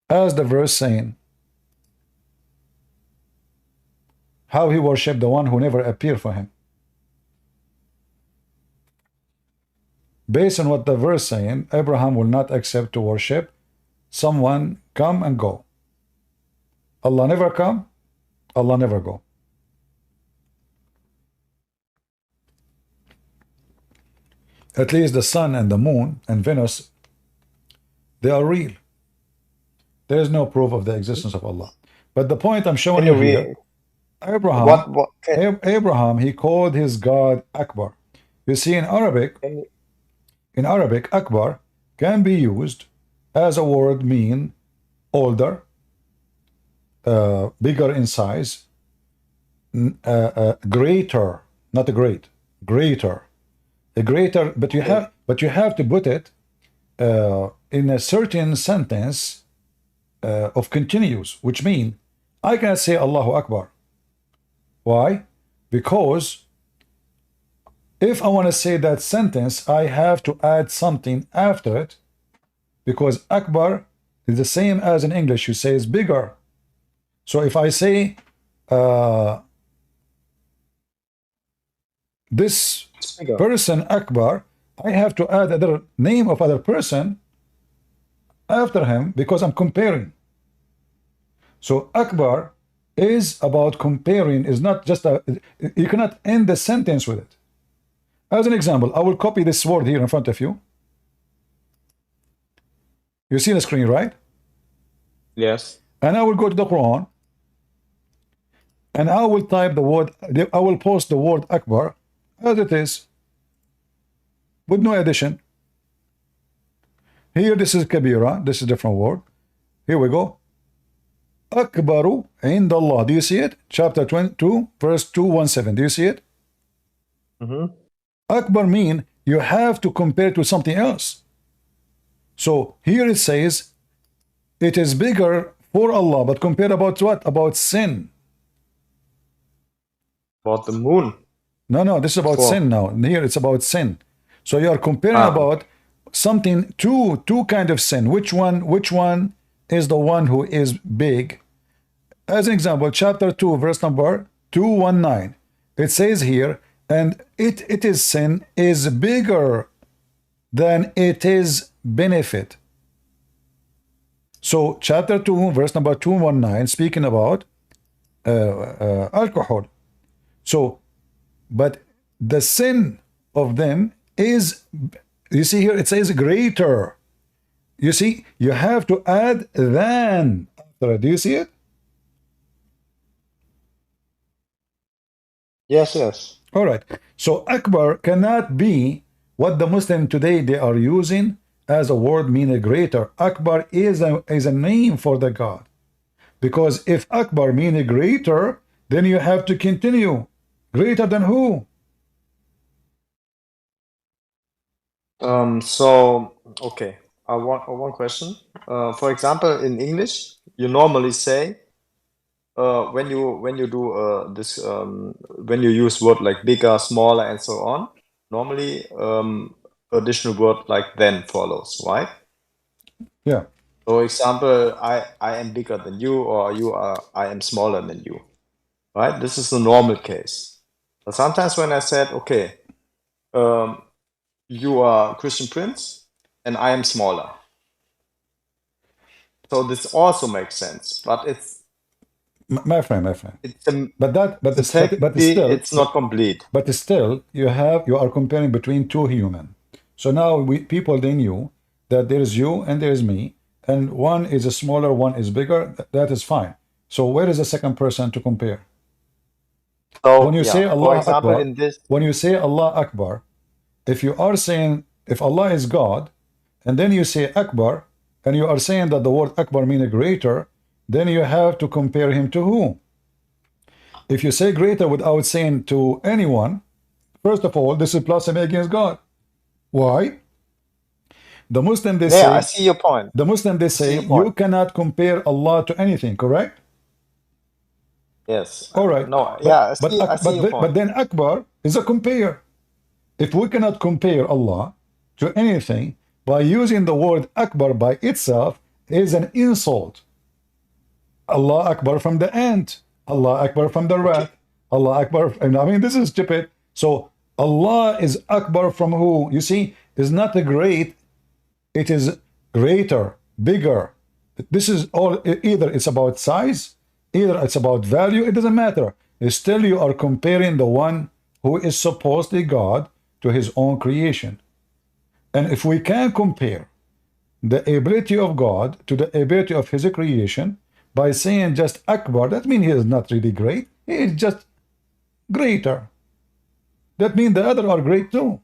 As the verse saying, how he worshiped the one who never appeared for him. Based on what the verse saying, Abraham will not accept to worship someone come and go. Allah never come, Allah never go. At least the sun and the moon and Venus, they are real. There is no proof of the existence of Allah. But the point I'm showing you here, Abraham, he called his God Akbar. You see, in Arabic, Akbar can be used as a word mean older, bigger in size, greater, not a great, greater, a greater. But you have to put it in a certain sentence of continuous, which means I cannot say Allahu Akbar. Why? Because if I want to say that sentence, I have to add something after it, because Akbar is the same as in English, you say is bigger. So if I say this person Akbar, I have to add another name of other person after him, because I'm comparing. So Akbar is about comparing, is not just you cannot end the sentence with it. As an example, I will copy this word here in front of you. You see the screen, right? Yes. And I will go to the Quran, and I will type the word, I will post the word Akbar as it is, with no addition. Here, this is Kabira, this is a different word. Here we go. Akbaru indallah. Do you see it? Chapter 22, verse 217. Do you see it? Akbar mean you have to compare it to something else. So here it says it is bigger for Allah, but compared about what? About sin. About the moon. No, this is about sin now. Here it's about sin. So you are comparing about something, two kind of sin. Which one is the one who is big? As an example, chapter 2, verse number 219. It says here, and it is sin is bigger than it is benefit. So chapter 2, verse number 219, speaking about alcohol. So, but the sin of them is, you see here, it says greater. You see, you have to add than. Do you see it? Yes. All right. So Akbar cannot be what the Muslim today they are using as a word meaning greater. Akbar is a name for the God. Because if Akbar means greater, then you have to continue. Greater than who? Okay. One question. For example, in English, you normally say when you do this when you use word like bigger, smaller, and so on, normally additional word like then follows, right? Yeah. For example, I am bigger than you, or I am smaller than you, right? This is the normal case. But sometimes when I said, okay, you are Christian Prince and I am smaller, so this also makes sense, but it's my friend. it's it's not complete. But still, you are comparing between two human. So now people they knew that there is you and there is me, and one is a smaller, one is bigger. That is fine. So where is the second person to compare? So when you say Allah Akbar, in this, when you say Allah Akbar, if you are saying if Allah is God, and then you say Akbar, and you are saying that the word Akbar means greater, then you have to compare him to who? If you say greater without saying to anyone, first of all, this is blasphemy against God. Why? The Muslim they say, I see your point. The Muslim they say you cannot compare Allah to anything, correct? Yes. All right. No, yeah, I see your point. But then Akbar is a compare. If we cannot compare Allah to anything, by using the word Akbar by itself is an insult. Allah Akbar from the ant, Allah Akbar from the rat, Allah Akbar. I mean, this is stupid. So Allah is Akbar from who? You see, is not a great, it is greater, bigger. This is all, either it's about size, either it's about value, it doesn't matter. Still you are comparing the one who is supposedly God to his own creation. And if we can compare the ability of God to the ability of his creation by saying just Akbar, that means he is not really great, he is just greater. That means the other are great too.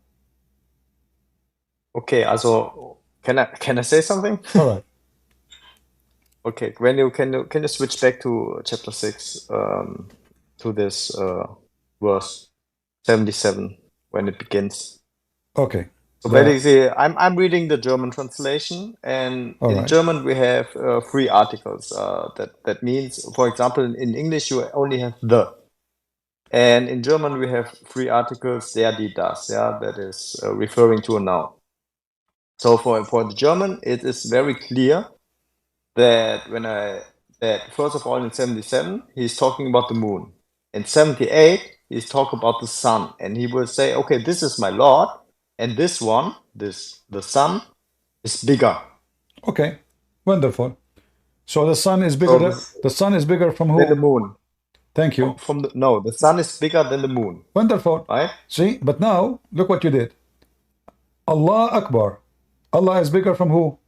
Okay, also can I say something? All right. Okay, can you switch back to chapter 6 to this verse 77 when it begins? Okay. So basically, I'm reading the German translation, and in German we have 3 articles. That means, for example, in English you only have the, and in German we have 3 articles, der, die, das. Yeah, that is referring to a noun. So for the German, it is very clear that first of all in 77 he's talking about the moon. In 78 he's talking about the sun, and he will say, okay, this is my Lord. And this one, the sun, is bigger. Okay, wonderful. So the sun is bigger. The sun is bigger from who? Than the moon. Thank you. The sun is bigger than the moon. Wonderful. Right? See, but now look what you did. Allah Akbar. Allah is bigger from who?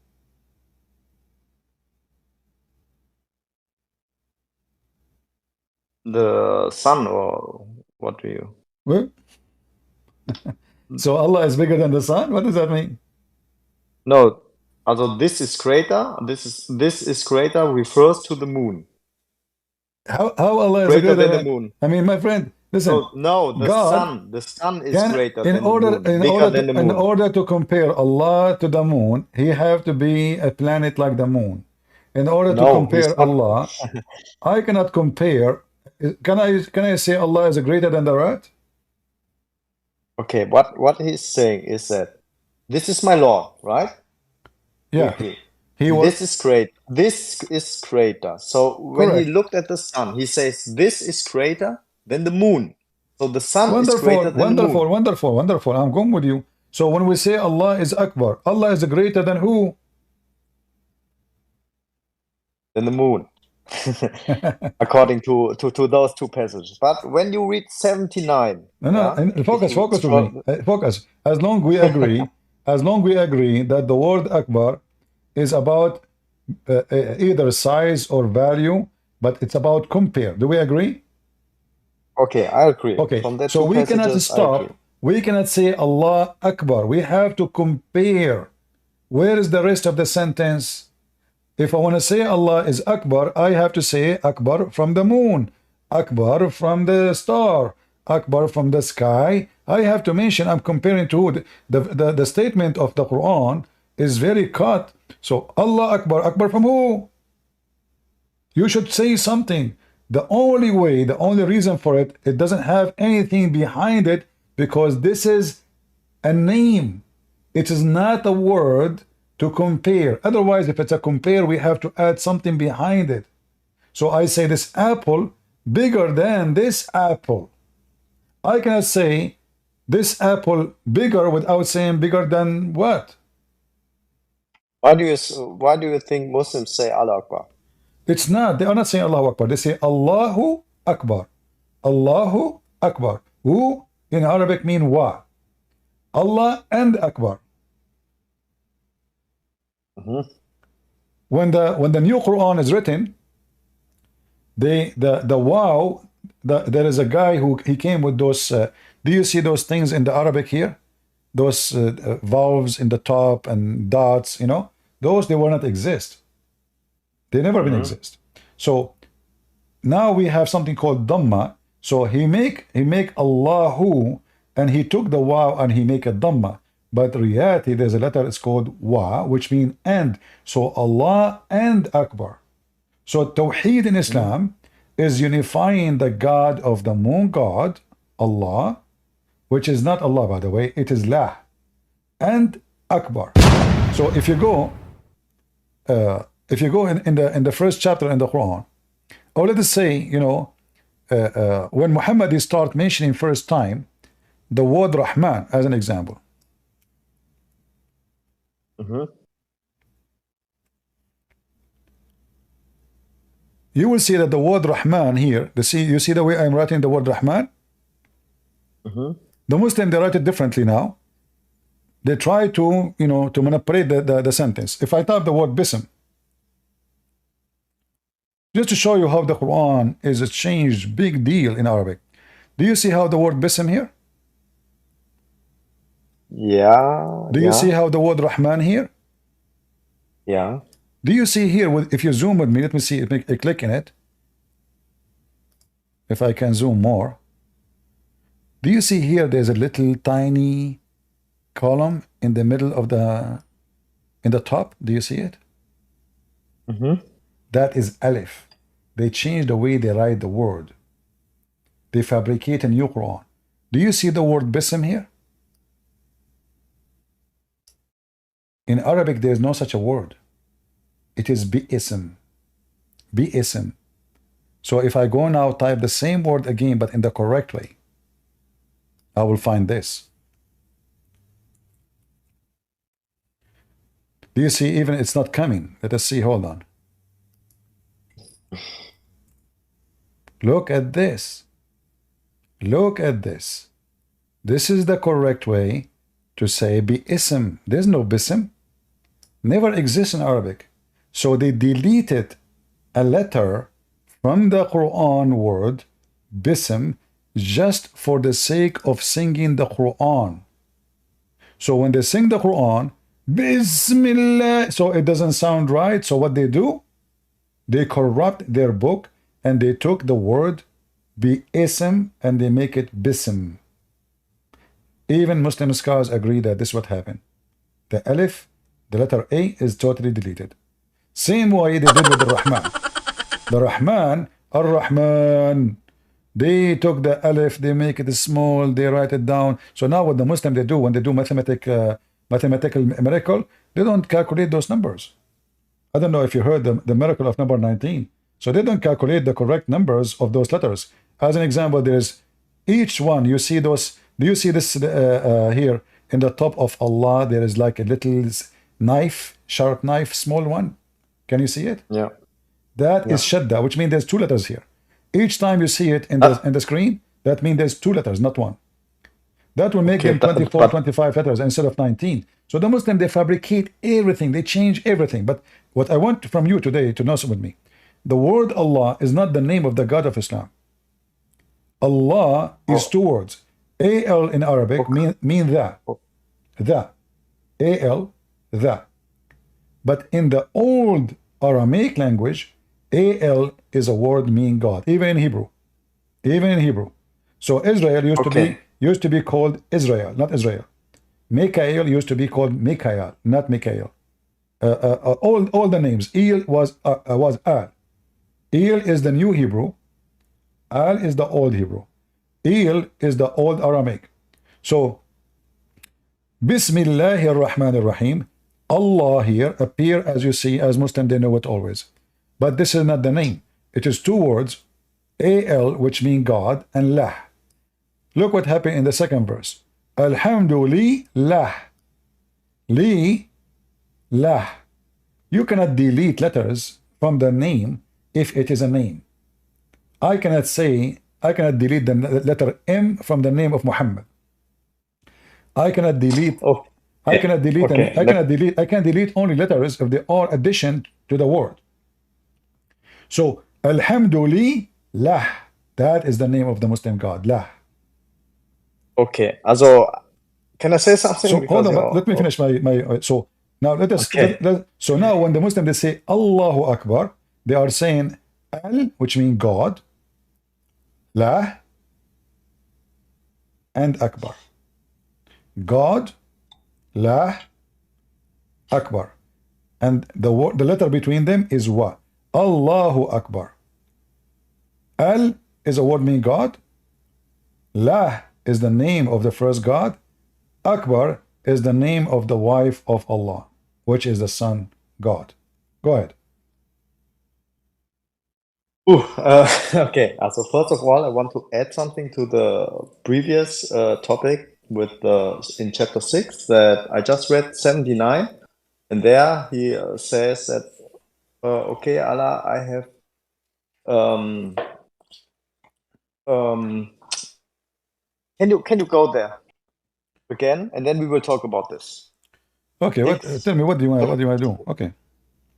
The sun, or what do you? Well, so Allah is bigger than the sun? What does that mean? No, also this is greater. This is greater refers to the moon. How Allah is greater than the moon? I mean, my friend, listen. No, the sun. The sun is greater than the moon. In order to compare Allah to the moon, he have to be a planet like the moon. In order to compare Allah, I cannot compare. Can I say Allah is greater than the earth? Okay, what he's saying is that this is my Lord, right? Yeah. This is great. This is greater. So when he looked at the sun, he says this is greater than the moon. So the sun is greater than the moon. Wonderful. I'm going with you. So when we say Allah is Akbar, Allah is greater than who? Than the moon. According to those 2 passages. But when you read 79, focus with me. Focus. As long we agree that the word Akbar is about either size or value, but it's about compare. Do we agree? Okay, I agree. Okay, so we cannot stop. We cannot say Allah Akbar. We have to compare. Where is the rest of the sentence? If I want to say Allah is Akbar, I have to say Akbar from the moon, Akbar from the star, Akbar from the sky. I have to mention, I'm comparing to the statement of the Qur'an is very cut. So Allah Akbar, Akbar from who? You should say something. The only way, the only reason for it, it doesn't have anything behind it, because this is a name. It is not a word to compare. Otherwise, if it's a compare, we have to add something behind it. So I say this apple bigger than this apple. I cannot say this apple bigger without saying bigger than what? Why do you think Muslims say Allah Akbar? It's not. They are not saying Allahu Akbar. They say Allahu Akbar. Allahu Akbar. Who in Arabic mean wa. Allah and Akbar. When the new Quran is written, the wow, there is a guy who he came with those. Do you see those things in the Arabic here? those vowels in the top and dots, you know, those they will not exist. They never been exist. So now we have something called Dhamma. So he make Allahu, and he took the wow and he make a Dhamma. But in reality, there's a letter, it's called Wa, which means and. So Allah and Akbar. So Tawheed in Islam is unifying the God of the moon God, Allah, which is not Allah, by the way, it is La, and Akbar. So if you go in the first chapter in the Quran, or let us say, you know, when Muhammad is start mentioning first time the word Rahman as an example. You will see that the word Rahman here, you see the way I'm writing the word Rahman? The Muslim, they write it differently now. They try to, you know, to manipulate the sentence. If I type the word Bism, just to show you how the Quran is a changed big deal in Arabic. Do you see how the word Bism here? Yeah. Do you see how the word Rahman here? Yeah. Do you see here, if you zoom with me, let me see, make a click in it. If I can zoom more. Do you see here there's a little tiny column in the middle of in the top? Do you see it? That is Alif. They changed the way they write the word. They fabricate a new Quran. Do you see the word Bism here? In Arabic, there is no such a word. It is Bi'ism. Bi'ism. So if I go now, type the same word again, but in the correct way, I will find this. Do you see, even it's not coming? Let us see, hold on. Look at this. Look at this. This is the correct way to say Bi'ism. There's no Bism. Never exists in Arabic. So they deleted a letter from the Quran word Bism just for the sake of singing the Quran. So when they sing the Quran, Bismillah, so it doesn't sound right. So what they do? They corrupt their book and they took the word Bi'ism and they make it Bism. Even Muslim scholars agree that this is what happened. The Alif, the letter A, is totally deleted. Same way they did with the Rahman. The Rahman, Ar-Rahman, they took the Alif, they make it small, they write it down. So now what the Muslim they do, when they do mathematical miracle, they don't calculate those numbers. I don't know if you heard the miracle of number 19. So they don't calculate the correct numbers of those letters. As an example, there's each one, you see those, do you see this here in the top of Allah, there is like a little knife, sharp knife, small one. Can you see it? Yeah. That is Shadda, which means there's two letters here. Each time you see it in the screen, that means there's two letters, not one. That will make them 24, 25 letters instead of 19. So the Muslim, they fabricate everything, they change everything. But what I want from you today to know with me, the word Allah is not the name of the God of Islam. Allah is two words. A-L in Arabic mean that. The. A-L, the. But in the old Aramaic language, A-L is a word mean God, even in Hebrew. Even in Hebrew. So Israel used to be called Israel, not Israel. Mikael used to be called Mikael, not Mikael. All the names. El was Al. El is the new Hebrew. Al is the old Hebrew. El is the old Aramaic. So Bismillahir Rahmanir Rahim. Allah here appear, as you see, as Muslim they know it always. But this is not the name. It is two words, A-L, which mean God, and Lah. Look what happened in the second verse. Alhamdulillah. Li, Lah. You cannot delete letters from the name if it is a name. I cannot delete the letter M from the name of Muhammad. I cannot delete. I cannot delete only letters if they are addition to the word. So Alhamdulillah, that is the name of the Muslim God. Lah. Okay, also Can I say something? So Because hold on, but let me finish my so now let us so now when the Muslim they say Allahu Akbar, they are saying Al, which means God, La, and Akbar. God, La, Akbar. And the letter between them is Wa. Allahu Akbar. Al is a word meaning God. La is the name of the first God. Akbar is the name of the wife of Allah, which is the son God. Go ahead. Okay. So first of all, I want to add something to the previous topic with in chapter 6 that I just read 79, and there he says that okay, Allah, I have can you go there again, and then we will talk about this. Okay, tell me what do you want to do? Okay.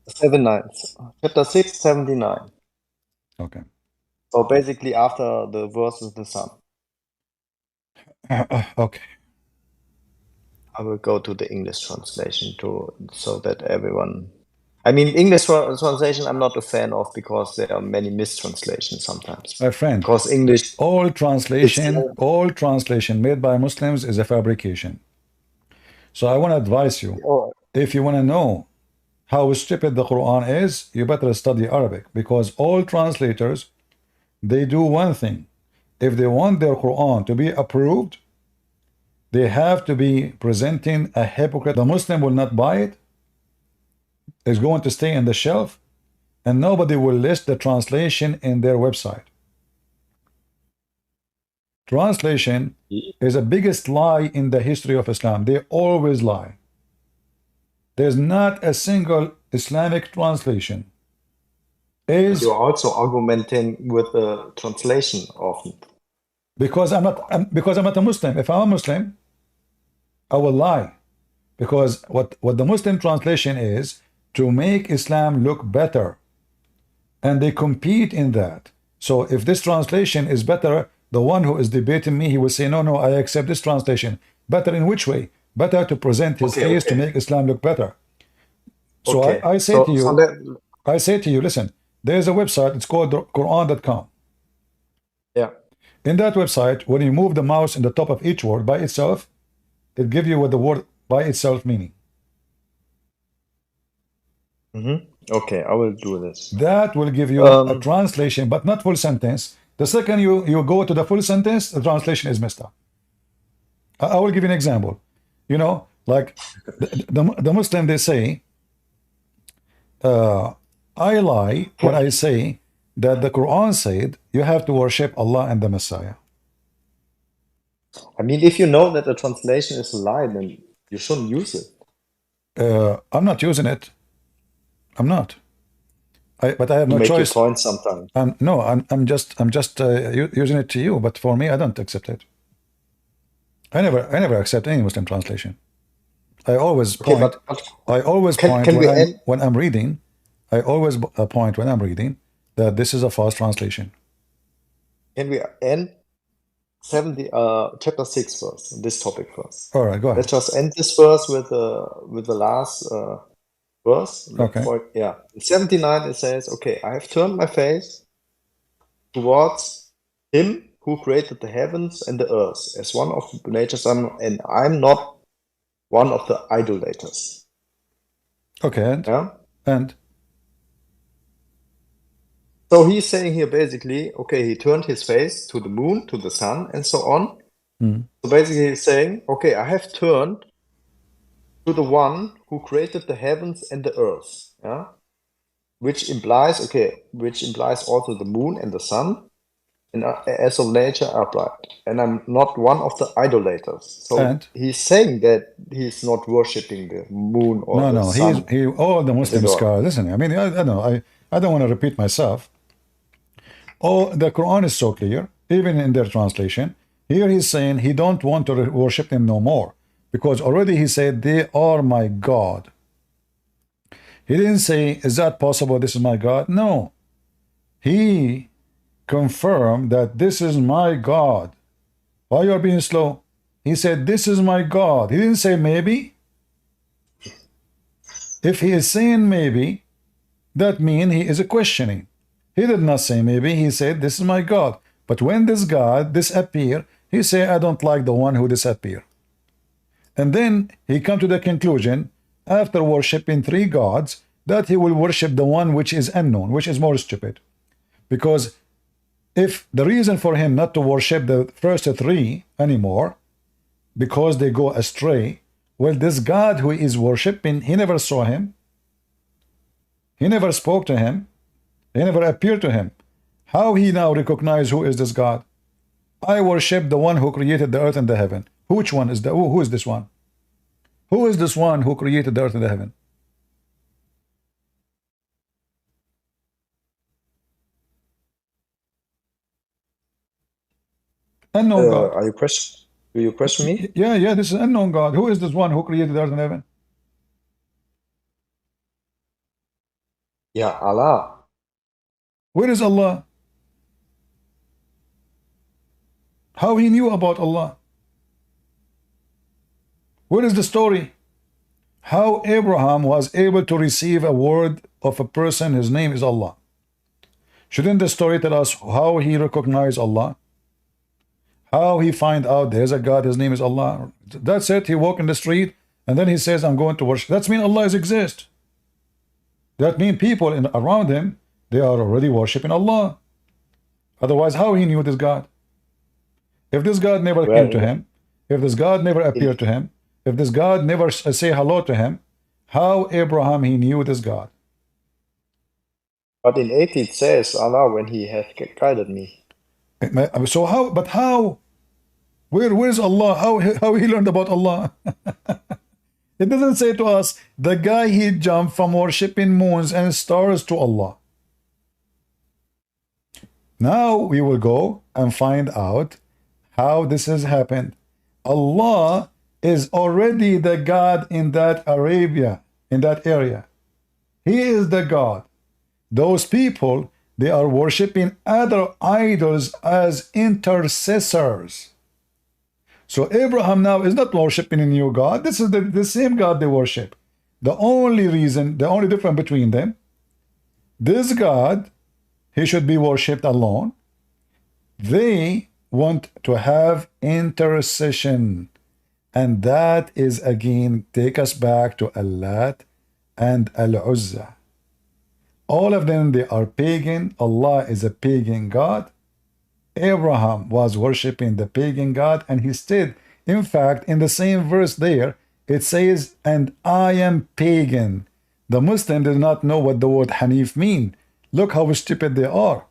79, chapter 6, 79. Okay. So basically after the verse of the sun. Okay. I will go to the English translation so that everyone. I mean, English translation I'm not a fan of because there are many mistranslations sometimes. My friend, because English all translation made by Muslims is a fabrication. So I want to advise you, if you want to know how stupid the Quran is, you better study Arabic, because all translators, they do one thing. If they want their Quran to be approved, they have to be presenting a hypocrite. The Muslim will not buy it. It's going to stay in the shelf, and nobody will list the translation in their website. Translation is the biggest lie in the history of Islam. They always lie. There's not a single Islamic translation. You're also argumenting with the translation often. Because I'm not a Muslim. If I'm a Muslim, I will lie. Because what the Muslim translation is to make Islam look better. And they compete in that. So if this translation is better, the one who is debating me, he will say, no, I accept this translation. Better in which way? Better to present his case to make Islam look better. So I say to you, listen, there's a website, it's called Qur'an.com. Yeah. In that website, when you move the mouse in the top of each word by itself, it gives you what the word by itself meaning. Okay, I will do this. That will give you a translation, but not full sentence. The second you go to the full sentence, the translation is messed up. I will give you an example. You know, like the Muslim, they say, I lie when I say that the Quran said you have to worship Allah and the Messiah. I mean, if you know that the translation is a lie, then you shouldn't use it. I'm not using it. I'm not. But I have no choice. Make your point sometimes. No, I'm just using it to you. But for me, I don't accept it. I never accept any Muslim translation. I always point. When I'm reading. I always point when I'm reading that this is a false translation. Can we end chapter 6 verse, this topic first? All right, go ahead. Let's just end this verse with the last verse. Okay. In 79 it says, okay, I have turned my face towards him who created the heavens and the earth as one of nature's son, and I'm not one of the idolaters. Okay, and so he's saying here basically, okay, he turned his face to the moon, to the sun, and so on. So basically he's saying, okay, I have turned to the one who created the heavens and the earth. Yeah? Which implies also the moon and the sun, and as of nature upright. And I'm not one of the idolaters. So he's saying that he's not worshipping the moon or the sun. No, all the Muslim scholars, listen, I mean, I don't want to repeat myself. The Quran is so clear, even in their translation. Here he's saying he don't want to worship them no more, because already he said they are my God. He didn't say, is that possible? This is my God. No, he confirmed that this is my God. Why you are being slow? He said, this is my God. He didn't say maybe. If he is saying maybe, that means he is questioning. He did not say maybe. He said, this is my God. But when this God disappear, he said, I don't like the one who disappear. And then he come to the conclusion, after worshiping 3 gods, that he will worship the one which is unknown, which is more stupid. Because if the reason for him not to worship the first 3 anymore, because they go astray, well, this God who is worshiping, he never saw him. He never spoke to him. He never appeared to him. How he now recognize who is this God? I worship the one who created the earth and the heaven. Which one is who is this one? Who is this one who created the earth and the heaven? Unknown God. Do you question me? Yeah, this is unknown God. Who is this one who created the earth and heaven? Yeah, Allah. Where is Allah? How he knew about Allah? Where is the story? How Abraham was able to receive a word of a person, his name is Allah. Shouldn't the story tell us how he recognized Allah? How he find out there's a God, his name is Allah? That's it. He walk in the street and then he says, I'm going to worship. That means Allah exists. That means people around him, they are already worshiping Allah. Otherwise, how he knew this God? If this God never came to him, if this God never appeared to him, if this God never say hello to him, how Abraham he knew this God? But in 80 it says Allah when he hath guided me. So how? But how? Where's Allah? How he learned about Allah? It doesn't say to us the guy he jumped from worshiping moons and stars to Allah. Now we will go and find out how this has happened. Allah is already the God in that Arabia, in that area. He is the God. Those people, they are worshiping other idols as intercessors. So Abraham now is not worshiping a new God. This is the same God they worship. The only reason, the only difference between them, this God, he should be worshipped alone. They want to have intercession. And that is again, take us back to Allat and Al-Uzza. All of them, they are pagan. Allah is a pagan God. Abraham was worshiping the pagan God, and he said, in fact, in the same verse there, it says, and I am pagan. The Muslim did not know what the word Hanif mean. Look how stupid they are.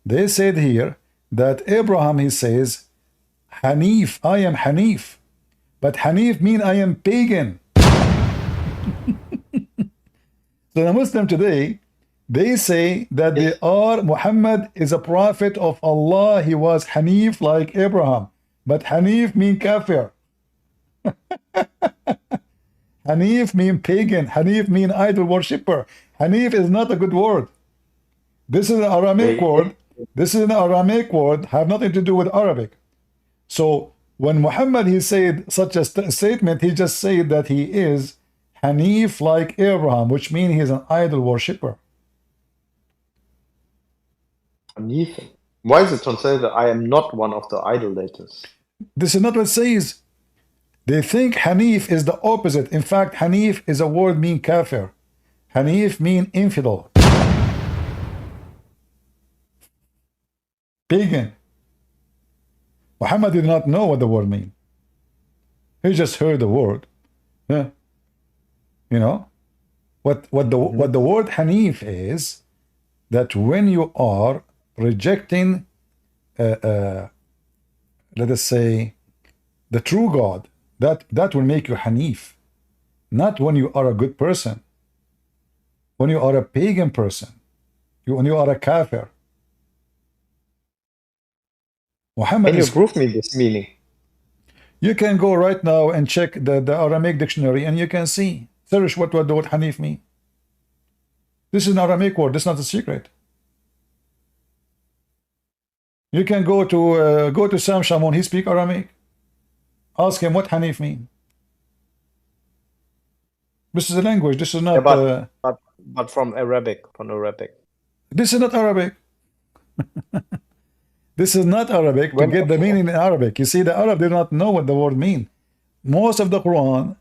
They said here that Abraham, he says, Hanif, I am Hanif. But Hanif mean I am pagan. So the Muslim today, they say that Muhammad is a prophet of Allah. He was Hanif like Abraham. But Hanif mean kafir. Hanif mean pagan. Hanif mean idol worshipper. Hanif is not a good word. This is an Aramaic word. This is an Aramaic word, have nothing to do with Arabic. So when Muhammad, he said such a statement, he just said that he is Hanif like Abraham, which means he is an idol worshipper. Hanif. Why is it translated, I am not one of the idolaters? This is not what it says. They think Hanif is the opposite. In fact, Hanif is a word mean kafir. Hanif mean infidel. Pagan. Muhammad did not know what the word mean. He just heard the word. Yeah. You know what the word Hanif is, that when you are rejecting let us say the true God, that will make you Hanif. Not when you are a good person, when you are a pagan person, when you are a kafir. Muhammad, can you prove me this meaning? You can go right now and check the Aramaic dictionary and you can see. Search what the word Hanif mean. This is an Aramaic word. This is not a secret. You can go to Sam Shamoun. He speak Aramaic. Ask him what Hanif mean. This is a language. This is not. But from Arabic. This is not Arabic. This is not Arabic to get the meaning in Arabic. You see, the Arab did not know what the word mean. Most of the Quran,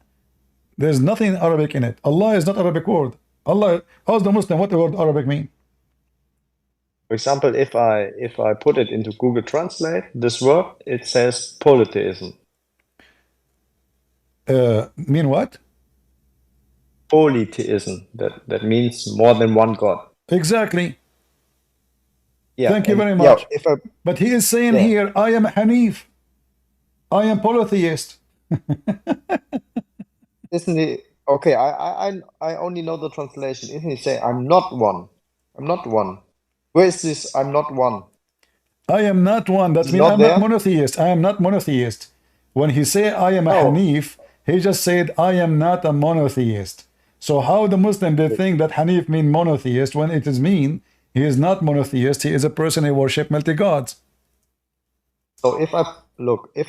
there's nothing in Arabic in it. Allah is not Arabic word. Allah, ask the Muslim what the word Arabic mean. For example, if I put it into Google Translate, this word, it says polytheism. Mean what? Polytheism. That means more than one God. Exactly. Yeah. Thank you very much. Yeah, but he is saying here, I am Hanif. I am polytheist. Isn't he? Okay, I only know the translation. Isn't he saying, I'm not one? I'm not one. Where is this? I'm not one. I am not one. That means I'm not monotheist. I am not monotheist. When he say I am a Hanif, he just said I am not a monotheist. So how the Muslim they think that Hanif mean monotheist when it is mean he is not monotheist. He is a person who worship multi gods. So if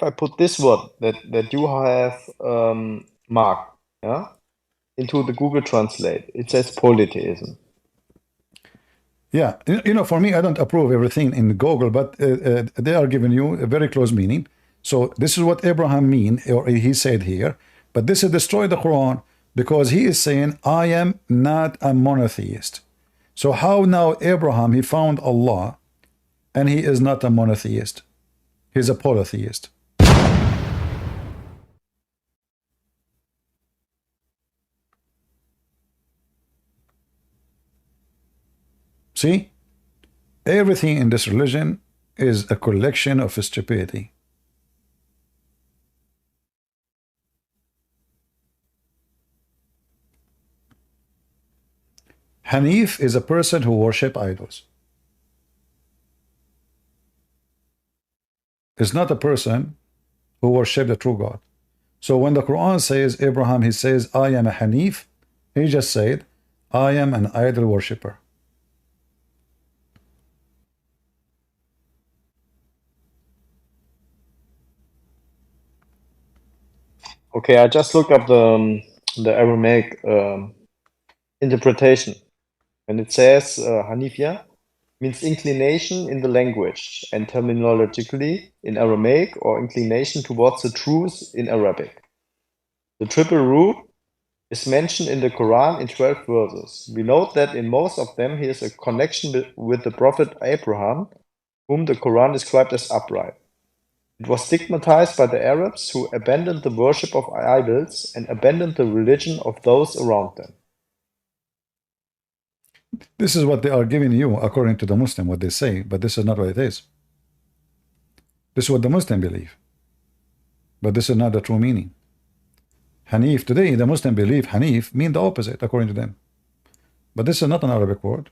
I put this word that you have marked, yeah, into the Google Translate, it says polytheism. Yeah, you know, for me, I don't approve everything in Google, but they are giving you a very close meaning. So this is what Abraham mean, or he said here. But this is destroy the Quran because he is saying, I am not a monotheist. So how now Abraham, he found Allah and he is not a monotheist. He's a polytheist. See, everything in this religion is a collection of stupidity. Hanif is a person who worship idols. It's not a person who worship the true God. So when the Quran says Abraham, he says, I am a Hanif, he just said, I am an idol worshipper. Okay, I just looked up the Aramaic interpretation, and it says Hanifia means inclination in the language, and terminologically in Aramaic, or inclination towards the truth in Arabic. The triple root is mentioned in the Quran in 12 verses. We note that in most of them he has a connection with the prophet Abraham, whom the Quran described as upright. It was stigmatized by the Arabs, who abandoned the worship of idols and abandoned the religion of those around them. This is what they are giving you according to the Muslim, what they say, but this is not what it is. This is what the Muslim believe, but this is not the true meaning. Hanif, today the Muslim believe Hanif mean the opposite according to them, but this is not an Arabic word,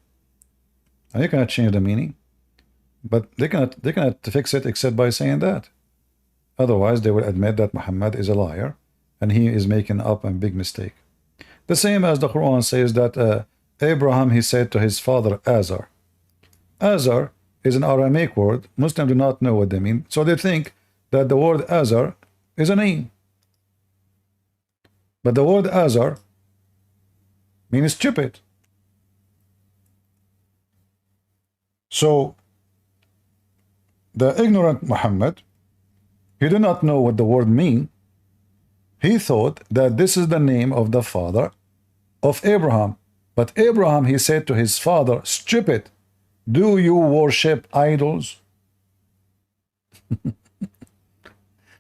and you cannot change the meaning, but they cannot fix it except by saying that. Otherwise they will admit that Muhammad is a liar and he is making up a big mistake. The same as the Quran says that Abraham, he said to his father Azar. Azar is an Aramaic word. Muslims do not know what they mean, so they think that the word Azar is a name. But the word Azar means stupid. So the ignorant Muhammad, he did not know what the word mean. He thought that this is the name of the father of Abraham. But Abraham, he said to his father, stupid, do you worship idols?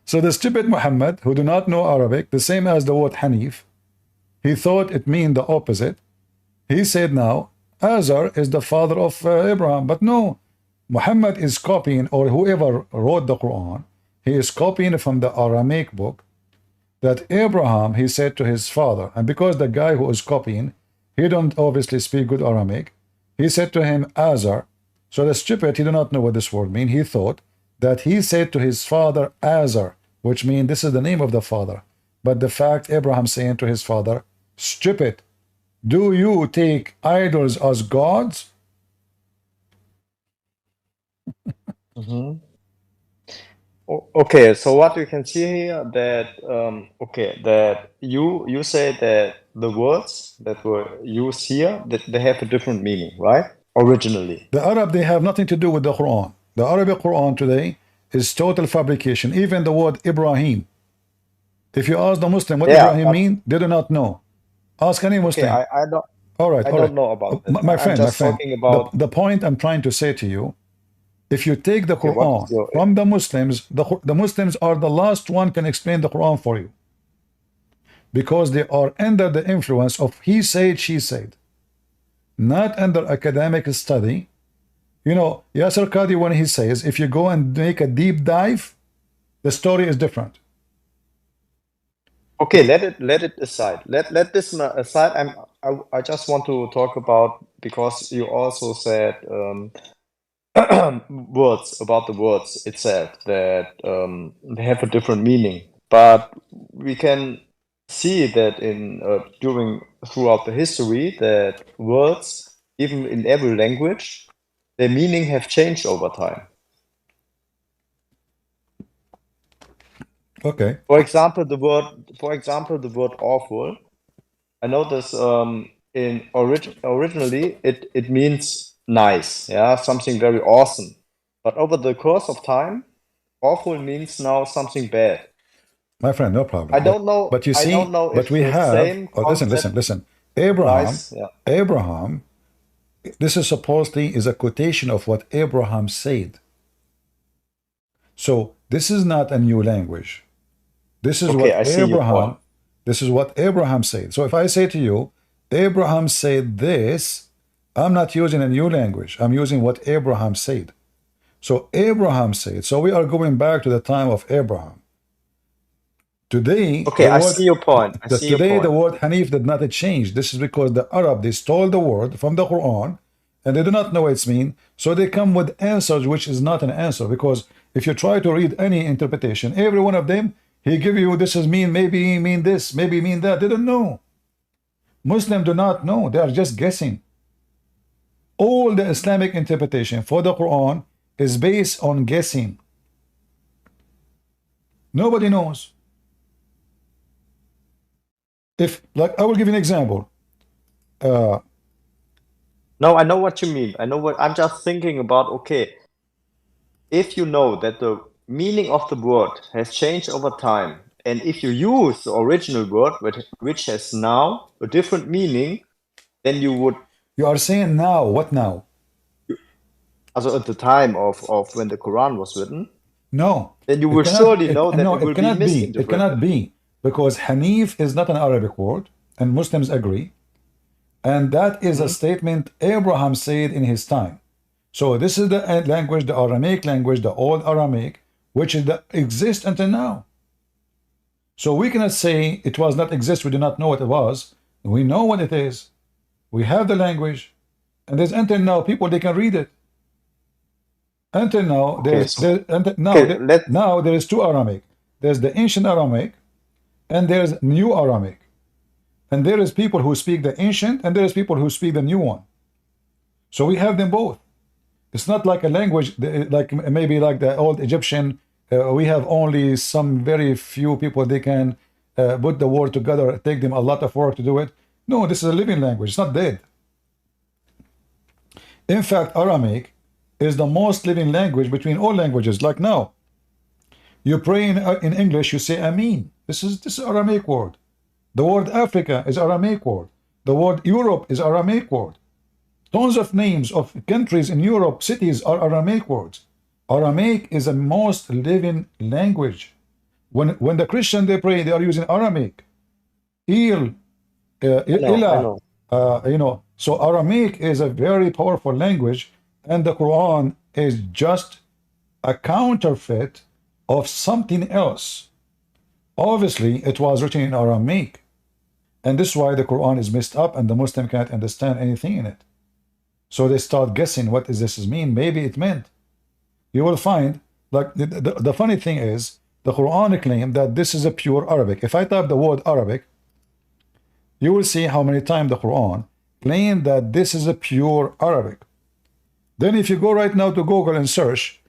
So the stupid Muhammad, who do not know Arabic, the same as the word Hanif, he thought it mean the opposite. He said now, Azar is the father of Abraham. But no, Muhammad is copying, or whoever wrote the Quran, he is copying from the Aramaic book that Abraham, he said to his father, and because the guy who is copying, he don't obviously speak good Aramaic, he said to him Azar. So the stupid, he do not know what this word mean. He thought that he said to his father Azar, which means this is the name of the father. But the fact Abraham saying to his father, stupid, do you take idols as gods? Okay, so what you can see here that that you say that the words that were used here that they have a different meaning, right? Originally. The Arab, they have nothing to do with the Quran. The Arabic Quran today is total fabrication. Even the word Ibrahim. If you ask the Muslim what Ibrahim mean, they do not know. Ask any Muslim. Okay, I don't. All right, I don't know about that. My friend, I'm just talking about the point I'm trying to say to you. If you take the Quran from the Muslims, the Muslims are the last one can explain the Quran for you, because they are under the influence of he said, she said, not under academic study. You know, Yasser Qadi, when he says, if you go and make a deep dive, the story is different. Okay, let it aside. Let this aside. I just want to talk about, because you also said words, about the words itself, that they have a different meaning. But we can see that in throughout the history that words, even in every language, their meaning have changed over time. Okay. For example, the word awful. I notice originally it means nice, yeah, something very awesome. But over the course of time, awful means now something bad. My friend, no problem. I don't know. But you see, I don't know but if we the have. same Oh, listen. Abraham. Yeah. Abraham. This is supposedly is a quotation of what Abraham said. So this is not a new language. This is what Abraham. This is what Abraham said. So if I say to you, Abraham said this, I'm not using a new language. I'm using what Abraham said. So Abraham said. So we are going back to the time of Abraham. Today, I see your point. Today, the word Hanif did not change. This is because the Arab, they stole the word from the Quran and they do not know its meaning. So they come with answers which is not an answer. Because if you try to read any interpretation, every one of them, he give you this is mean, maybe mean this, maybe mean that. They don't know. Muslims do not know. They are just guessing. All the Islamic interpretation for the Quran is based on guessing. Nobody knows. If, like, I will give you an example. No, I know what you mean. I know what I'm just thinking about. Okay, if you know that the meaning of the word has changed over time, and if you use the original word which has now a different meaning, then you would. You are saying now, what now? Also at the time of when the Quran was written. No. Then you will surely know that it cannot be. It cannot be, because Hanif is not an Arabic word, and Muslims agree. And that is a statement Abraham said in his time. So this is the language, the Aramaic language, the old Aramaic, which is exists until now. So we cannot say it was not exist, we do not know what it was. We know what it is. We have the language, and there's until now people, they can read it. Until now, now there is two Aramaic. There's the ancient Aramaic, and there's new Aramaic. And there is people who speak the ancient, and there is people who speak the new one. So we have them both. It's not like a language, like maybe like the old Egyptian, we have only some very few people, they can put the word together, take them a lot of work to do it. No, this is a living language, it's not dead. In fact, Aramaic is the most living language between all languages. Like now, you pray in English, you say Amin. This is Aramaic word. The word Africa is Aramaic word. The word Europe is Aramaic word. Tons of names of countries in Europe, cities, are Aramaic words. Aramaic is the most living language. When the Christian they pray, they are using Aramaic. Ilah, you know. So Aramaic is a very powerful language, and the Quran is just a counterfeit of something else. Obviously, it was written in Aramaic, and this is why the Quran is messed up, and the Muslim can't understand anything in it. So they start guessing what does this mean. Maybe it meant. You will find, like, the funny thing is, the Quran claims that this is a pure Arabic. If I type the word Arabic, you will see how many times the Quran claims that this is a pure Arabic. Then if you go right now to Google and search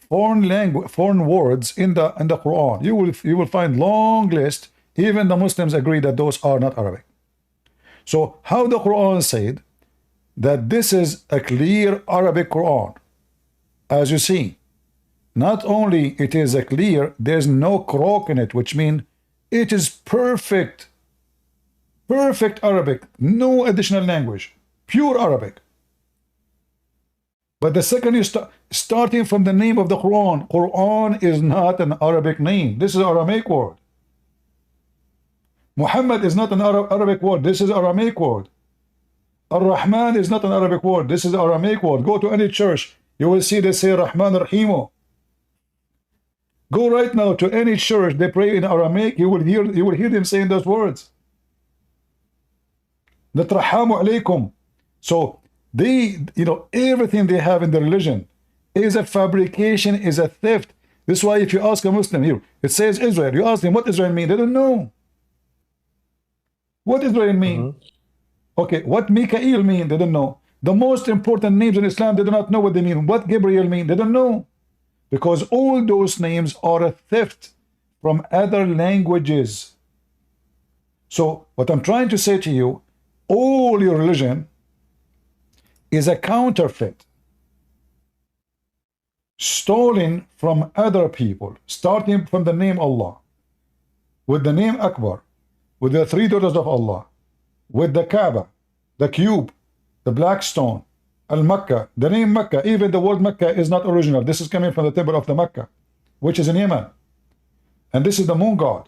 foreign language, foreign words in the Quran. You will find long list. Even the Muslims agree that those are not Arabic. So how the Quran said that this is a clear Arabic Quran, as you see, not only it is a clear, there's no croak in it, which means it is perfect Arabic, no additional language, pure Arabic. But the second is starting from the name of the Quran. Quran is not an Arabic name. This is an Aramaic word. Muhammad is not an Arabic word. This is an Aramaic word. Ar-Rahman is not an Arabic word. This is an Aramaic word. Go to any church, you will see they say Rahman Rahimu. Go right now to any church, they pray in Aramaic, you will hear them saying those words. Natrahamu alaykum. So they, everything they have in the religion is a fabrication, is a theft. This is why if you ask a Muslim here, it says Israel. You ask them what Israel mean, they don't know. What Israel mean? Okay, what Mikael mean? They don't know. The most important names in Islam, they do not know what they mean. What Gabriel mean? They don't know. Because all those names are a theft from other languages. So what I'm trying to say to you, all your religion is a counterfeit, stolen from other people, starting from the name Allah, with the name Akbar, with the three daughters of Allah, with the Kaaba, the cube, the black stone, Al-Mecca, the name Mecca. Even the word Mecca is not original. This is coming from the temple of the Mecca, which is in Yemen. And this is the moon god.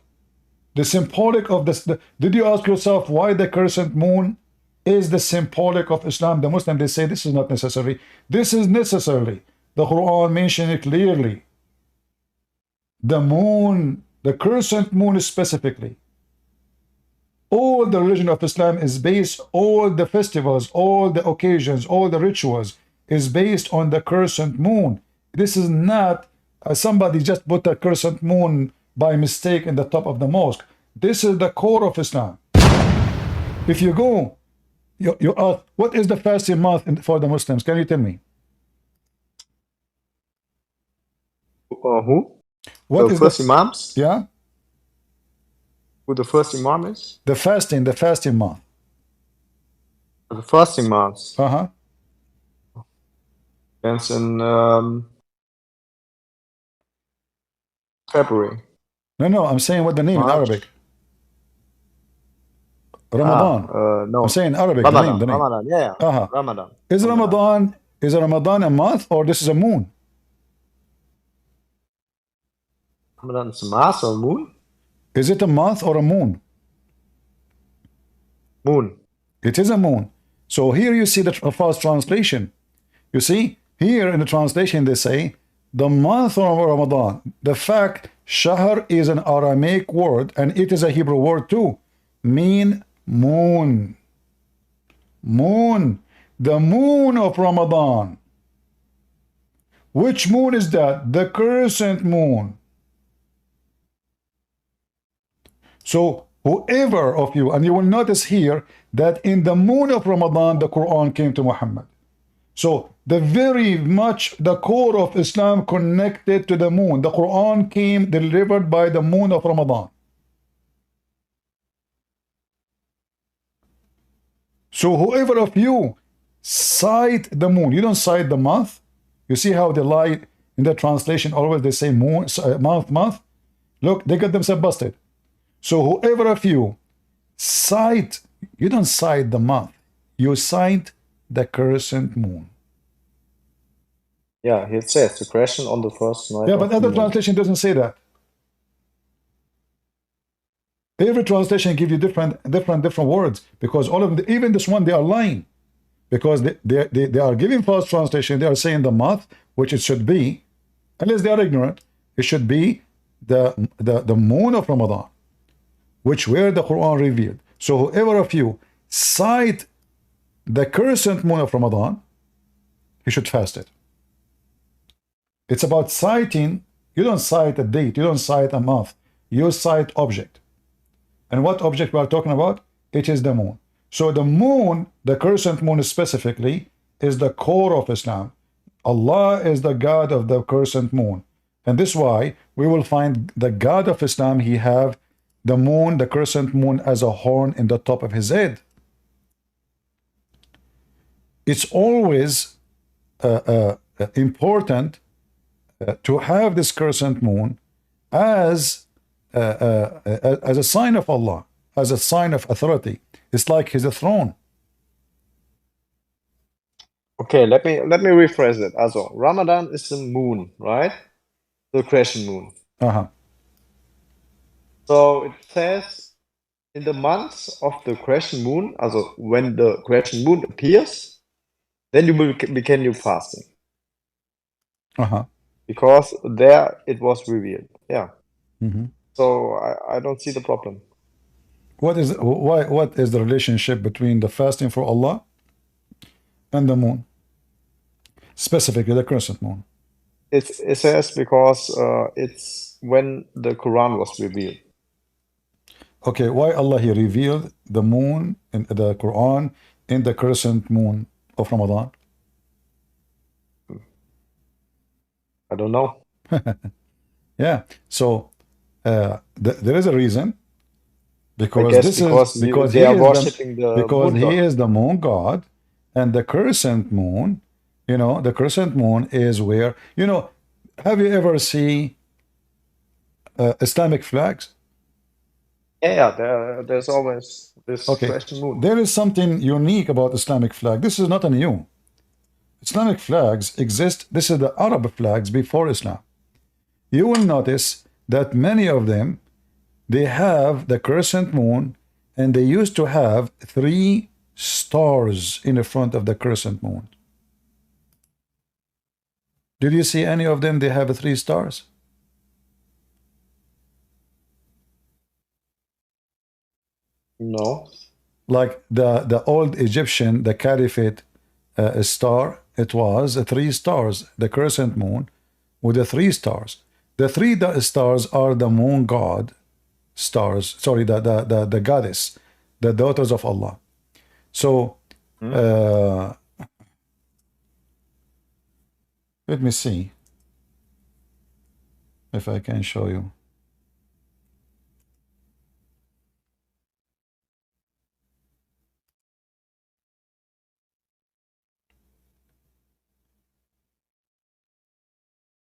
The symbolic of this. Did you ask yourself why the crescent moon is the symbolic of Islam? The Muslim, they say this is not necessary. This is necessary. The Quran mentioned it clearly. The moon, the crescent moon specifically. All the religion of Islam is based, all the festivals, all the occasions, all the rituals is based on the crescent moon. This is not somebody just put a crescent moon by mistake in the top of the mosque. This is the core of Islam. If you go, you ask, what is the fasting month for the Muslims? Can you tell me? Who? What the is first the imams? Yeah? Who the first imam is? The fasting month. The fasting month. Uh-huh. It's in February. No, I'm saying what the name in Arabic. Ramadan. No. I'm saying Arabic. Ramadan. The name. Ramadan. Yeah. Uh-huh. Ramadan. Is Ramadan a month or this is a moon? Ramadan is a month or moon? Is it a month or a moon? Moon. It is a moon. So here you see the false translation. You see, here in the translation they say, the month of Ramadan. The fact, Shahr is an Aramaic word and it is a Hebrew word too. Mean moon. Moon. The moon of Ramadan. Which moon is that? The crescent moon. So whoever of you, and you will notice here that in the moon of Ramadan, the Quran came to Muhammad. So the very much the core of Islam connected to the moon. The Quran came delivered by the moon of Ramadan. So whoever of you cite the moon, you don't cite the month. You see how they lie in the translation, always they say moon, month. Look, they got themselves busted. So whoever of you cite, you don't cite the month, you cite the crescent moon. Yeah, it says the crescent on the first night. Yeah, but other translation doesn't say that. Every translation gives you different words, because all of them, even this one, they are lying, because they are giving false translation. They are saying the month, which it should be, unless they are ignorant, it should be the moon of Ramadan, which were the Quran revealed. So whoever of you cite the crescent moon of Ramadan, he should fast it. It's about citing. You don't cite a date, you don't cite a month, you cite object. And what object we are talking about? It is the moon. So the moon, the crescent moon specifically, is the core of Islam. Allah is the God of the crescent moon. And this is why we will find the God of Islam, he have the moon, the crescent moon, as a horn in the top of his head. It's always important to have this crescent moon as a sign of Allah, as a sign of authority. It's like his throne. Okay, let me rephrase it. Also, Ramadan is the moon, right? The crescent moon. So it says in the months of the crescent moon, also when the crescent moon appears, then you will begin your fasting. Because there it was revealed. Yeah. So I don't see the problem. What is the relationship between the fasting for Allah and the moon? Specifically the crescent moon. It says because it's when the Quran was revealed. Okay, why Allah he revealed the moon in the Quran in the crescent moon of Ramadan? I don't know. Yeah, so there is a reason, because he is the moon god, and the crescent moon, you know, the crescent moon is where, you know, have you ever seen Islamic flags? Yeah, there's always this crescent moon. There is something unique about Islamic flag. This is not a new. Islamic flags exist. This is the Arab flags before Islam. You will notice that many of them, they have the crescent moon, and they used to have 3 stars in the front of the crescent moon. Did you see any of them? They have 3 stars. No. Like the old Egyptian, the Caliphate star, it was 3 stars, the crescent moon with the 3 stars. The 3 stars are the moon god stars, sorry, the goddess, the daughters of Allah. So let me see if I can show you.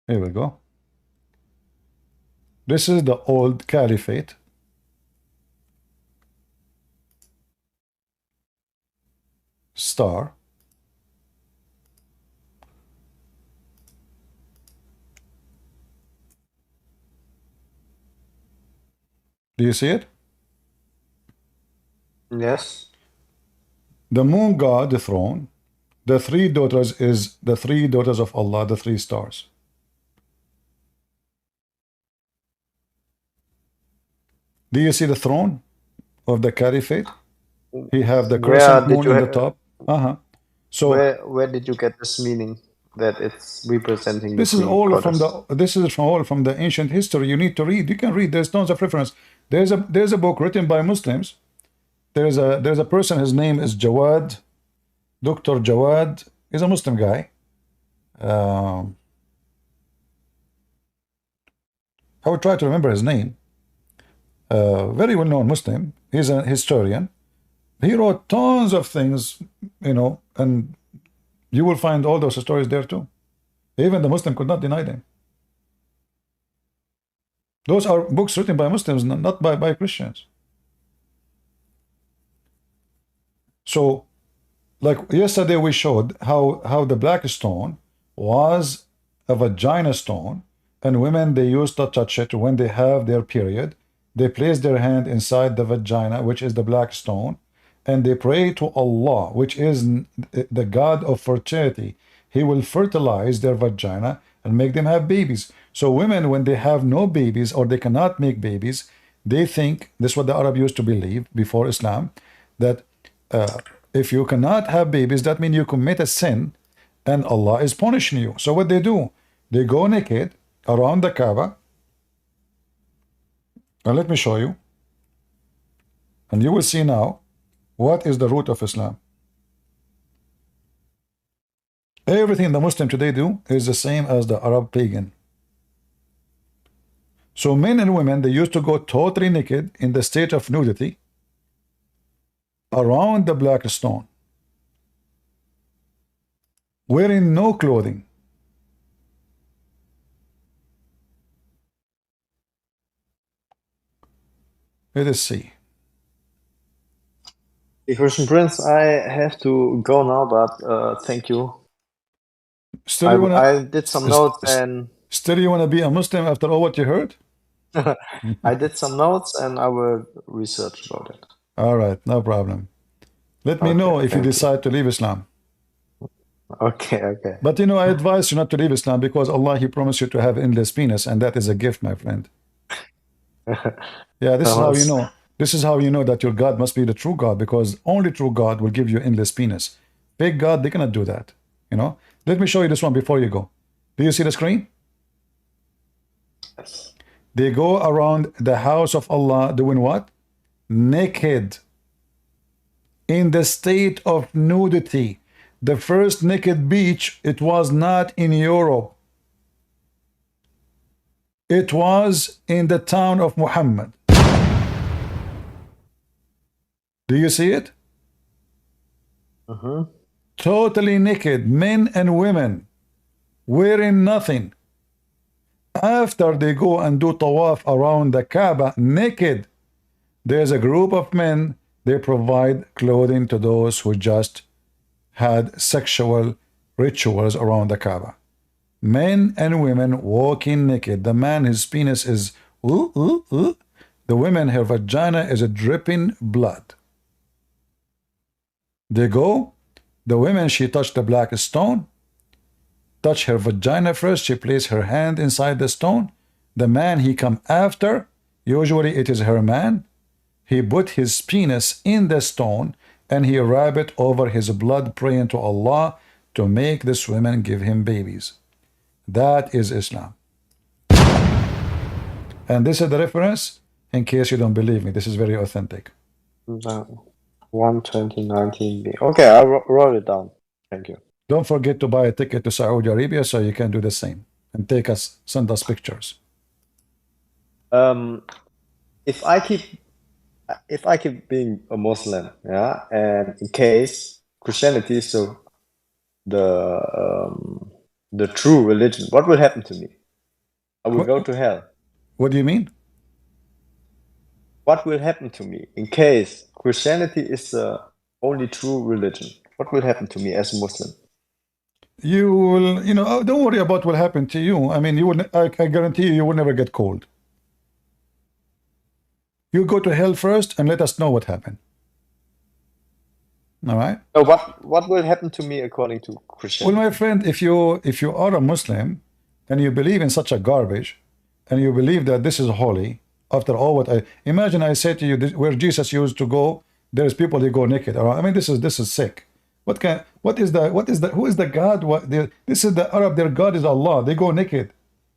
Here we go. This is the old Caliphate. Star. Do you see it? Yes. The moon god, the throne. The 3 daughters is the 3 daughters of Allah, the 3 stars. Do you see the throne of the Caliphate? He have the crescent moon in the top. So where did you get this meaning that it's representing? This is all from the ancient history. You need to read. You can read. There's tons of reference. There's a book written by Muslims. There's a person. His name is Jawad, Dr. Jawad. He's a Muslim guy. I would try to remember his name. Very well-known Muslim. He's a historian. He wrote tons of things, you know, and you will find all those stories there too. Even the Muslim could not deny them. Those are books written by Muslims, not by Christians. So, like yesterday we showed how the black stone was a vagina stone, and women, they used to touch it when they have their period. They place their hand inside the vagina, which is the black stone, and they pray to Allah, which is the God of fertility. He will fertilize their vagina and make them have babies. So women, when they have no babies or they cannot make babies, they think, this is what the Arab used to believe before Islam, that if you cannot have babies, that means you commit a sin and Allah is punishing you. So what they do, they go naked around the Kaaba. And let me show you. And you will see now what is the root of Islam. Everything the Muslim today do is the same as the Arab pagan. So men and women, they used to go totally naked in the state of nudity around the black stone, wearing no clothing. Let us see. Christian Prince, I have to go now, but thank you. Still, I did some notes and... Still you want to be a Muslim after all what you heard? I did some notes and I will research about it. All right, no problem. Let me know if you decide to leave Islam. Okay, okay. But you know, I advise you not to leave Islam because Allah, He promised you to have endless penis, and that is a gift, my friend. Yeah, this is how you know. This is how you know that your God must be the true God, because only true God will give you endless penis. Fake God, they cannot do that. You know. Let me show you this one before you go. Do you see the screen? Yes. They go around the house of Allah doing what? Naked. In the state of nudity. The first naked beach, it was not in Europe. It was in the town of Muhammad. Do you see it? Totally naked, men and women, wearing nothing. After they go and do tawaf around the Kaaba naked, there's a group of men, they provide clothing to those who just had sexual rituals around the Kaaba. Men and women walking naked. The man, his penis is the women, her vagina is a dripping blood. They go, the women, she touched the black stone, touch her vagina first, she placed her hand inside the stone. The man, he come after, usually it is her man, he put his penis in the stone and he rub it over his blood, praying to Allah to make this woman give him babies. That is Islam. And this is the reference, in case you don't believe me, this is very authentic. 12019B. Okay, I wrote it down. Thank you. Don't forget to buy a ticket to Saudi Arabia so you can do the same and send us pictures. If I keep being a Muslim, yeah, and in case Christianity is the true religion, what will happen to me? I will go to hell. What do you mean? What will happen to me in case Christianity is the only true religion? What will happen to me as a Muslim? You will, you know, don't worry about what will happen to you. I mean, you will. I guarantee you will never get cold. You go to hell first and let us know what happened. All right. So what will happen to me according to Christianity? Well, my friend, if you are a Muslim and you believe in such a garbage, and you believe that this is holy, after all what I imagine, I say to you, where Jesus used to go, there's people they go naked around. I mean, this is sick. Who is the God? This is the Arab. Their God is Allah. They go naked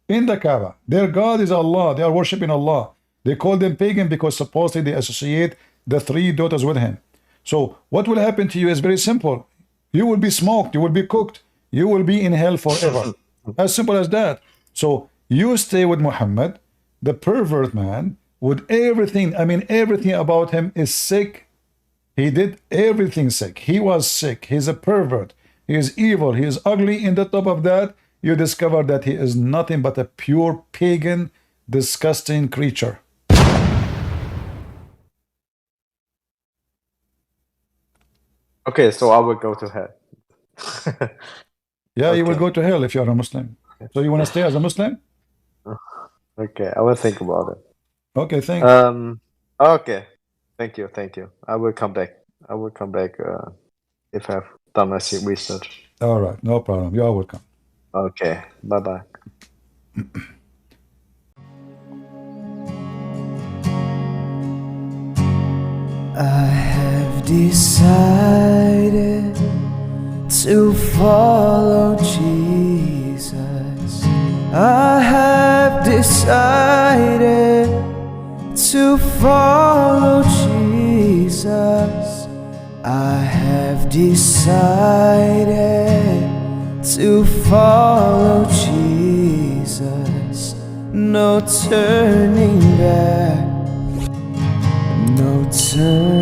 in the Kaaba. Their God is Allah. They are worshiping Allah. They call them pagan because supposedly they associate the three daughters with him. So what will happen to you is very simple. You will be smoked. You will be cooked. You will be in hell forever. As simple as that. So you stay with Muhammad, the pervert man, with everything. I mean, everything about him is sick. He did everything sick. He was sick. He's a pervert. He is evil. He is ugly. In the top of that, you discover that he is nothing but a pure pagan, disgusting creature. Okay, so I will go to hell. Yeah, you will go to hell if you are a Muslim. So you want to stay as a Muslim? Okay, I will think about it. Okay, thanks. Okay, thank you. I will come back. If I've done my research. All right, no problem. You are welcome. Okay, bye-bye. I have decided to follow Jesus. I have decided to follow Jesus. I have decided to follow Jesus. No turning back, no turning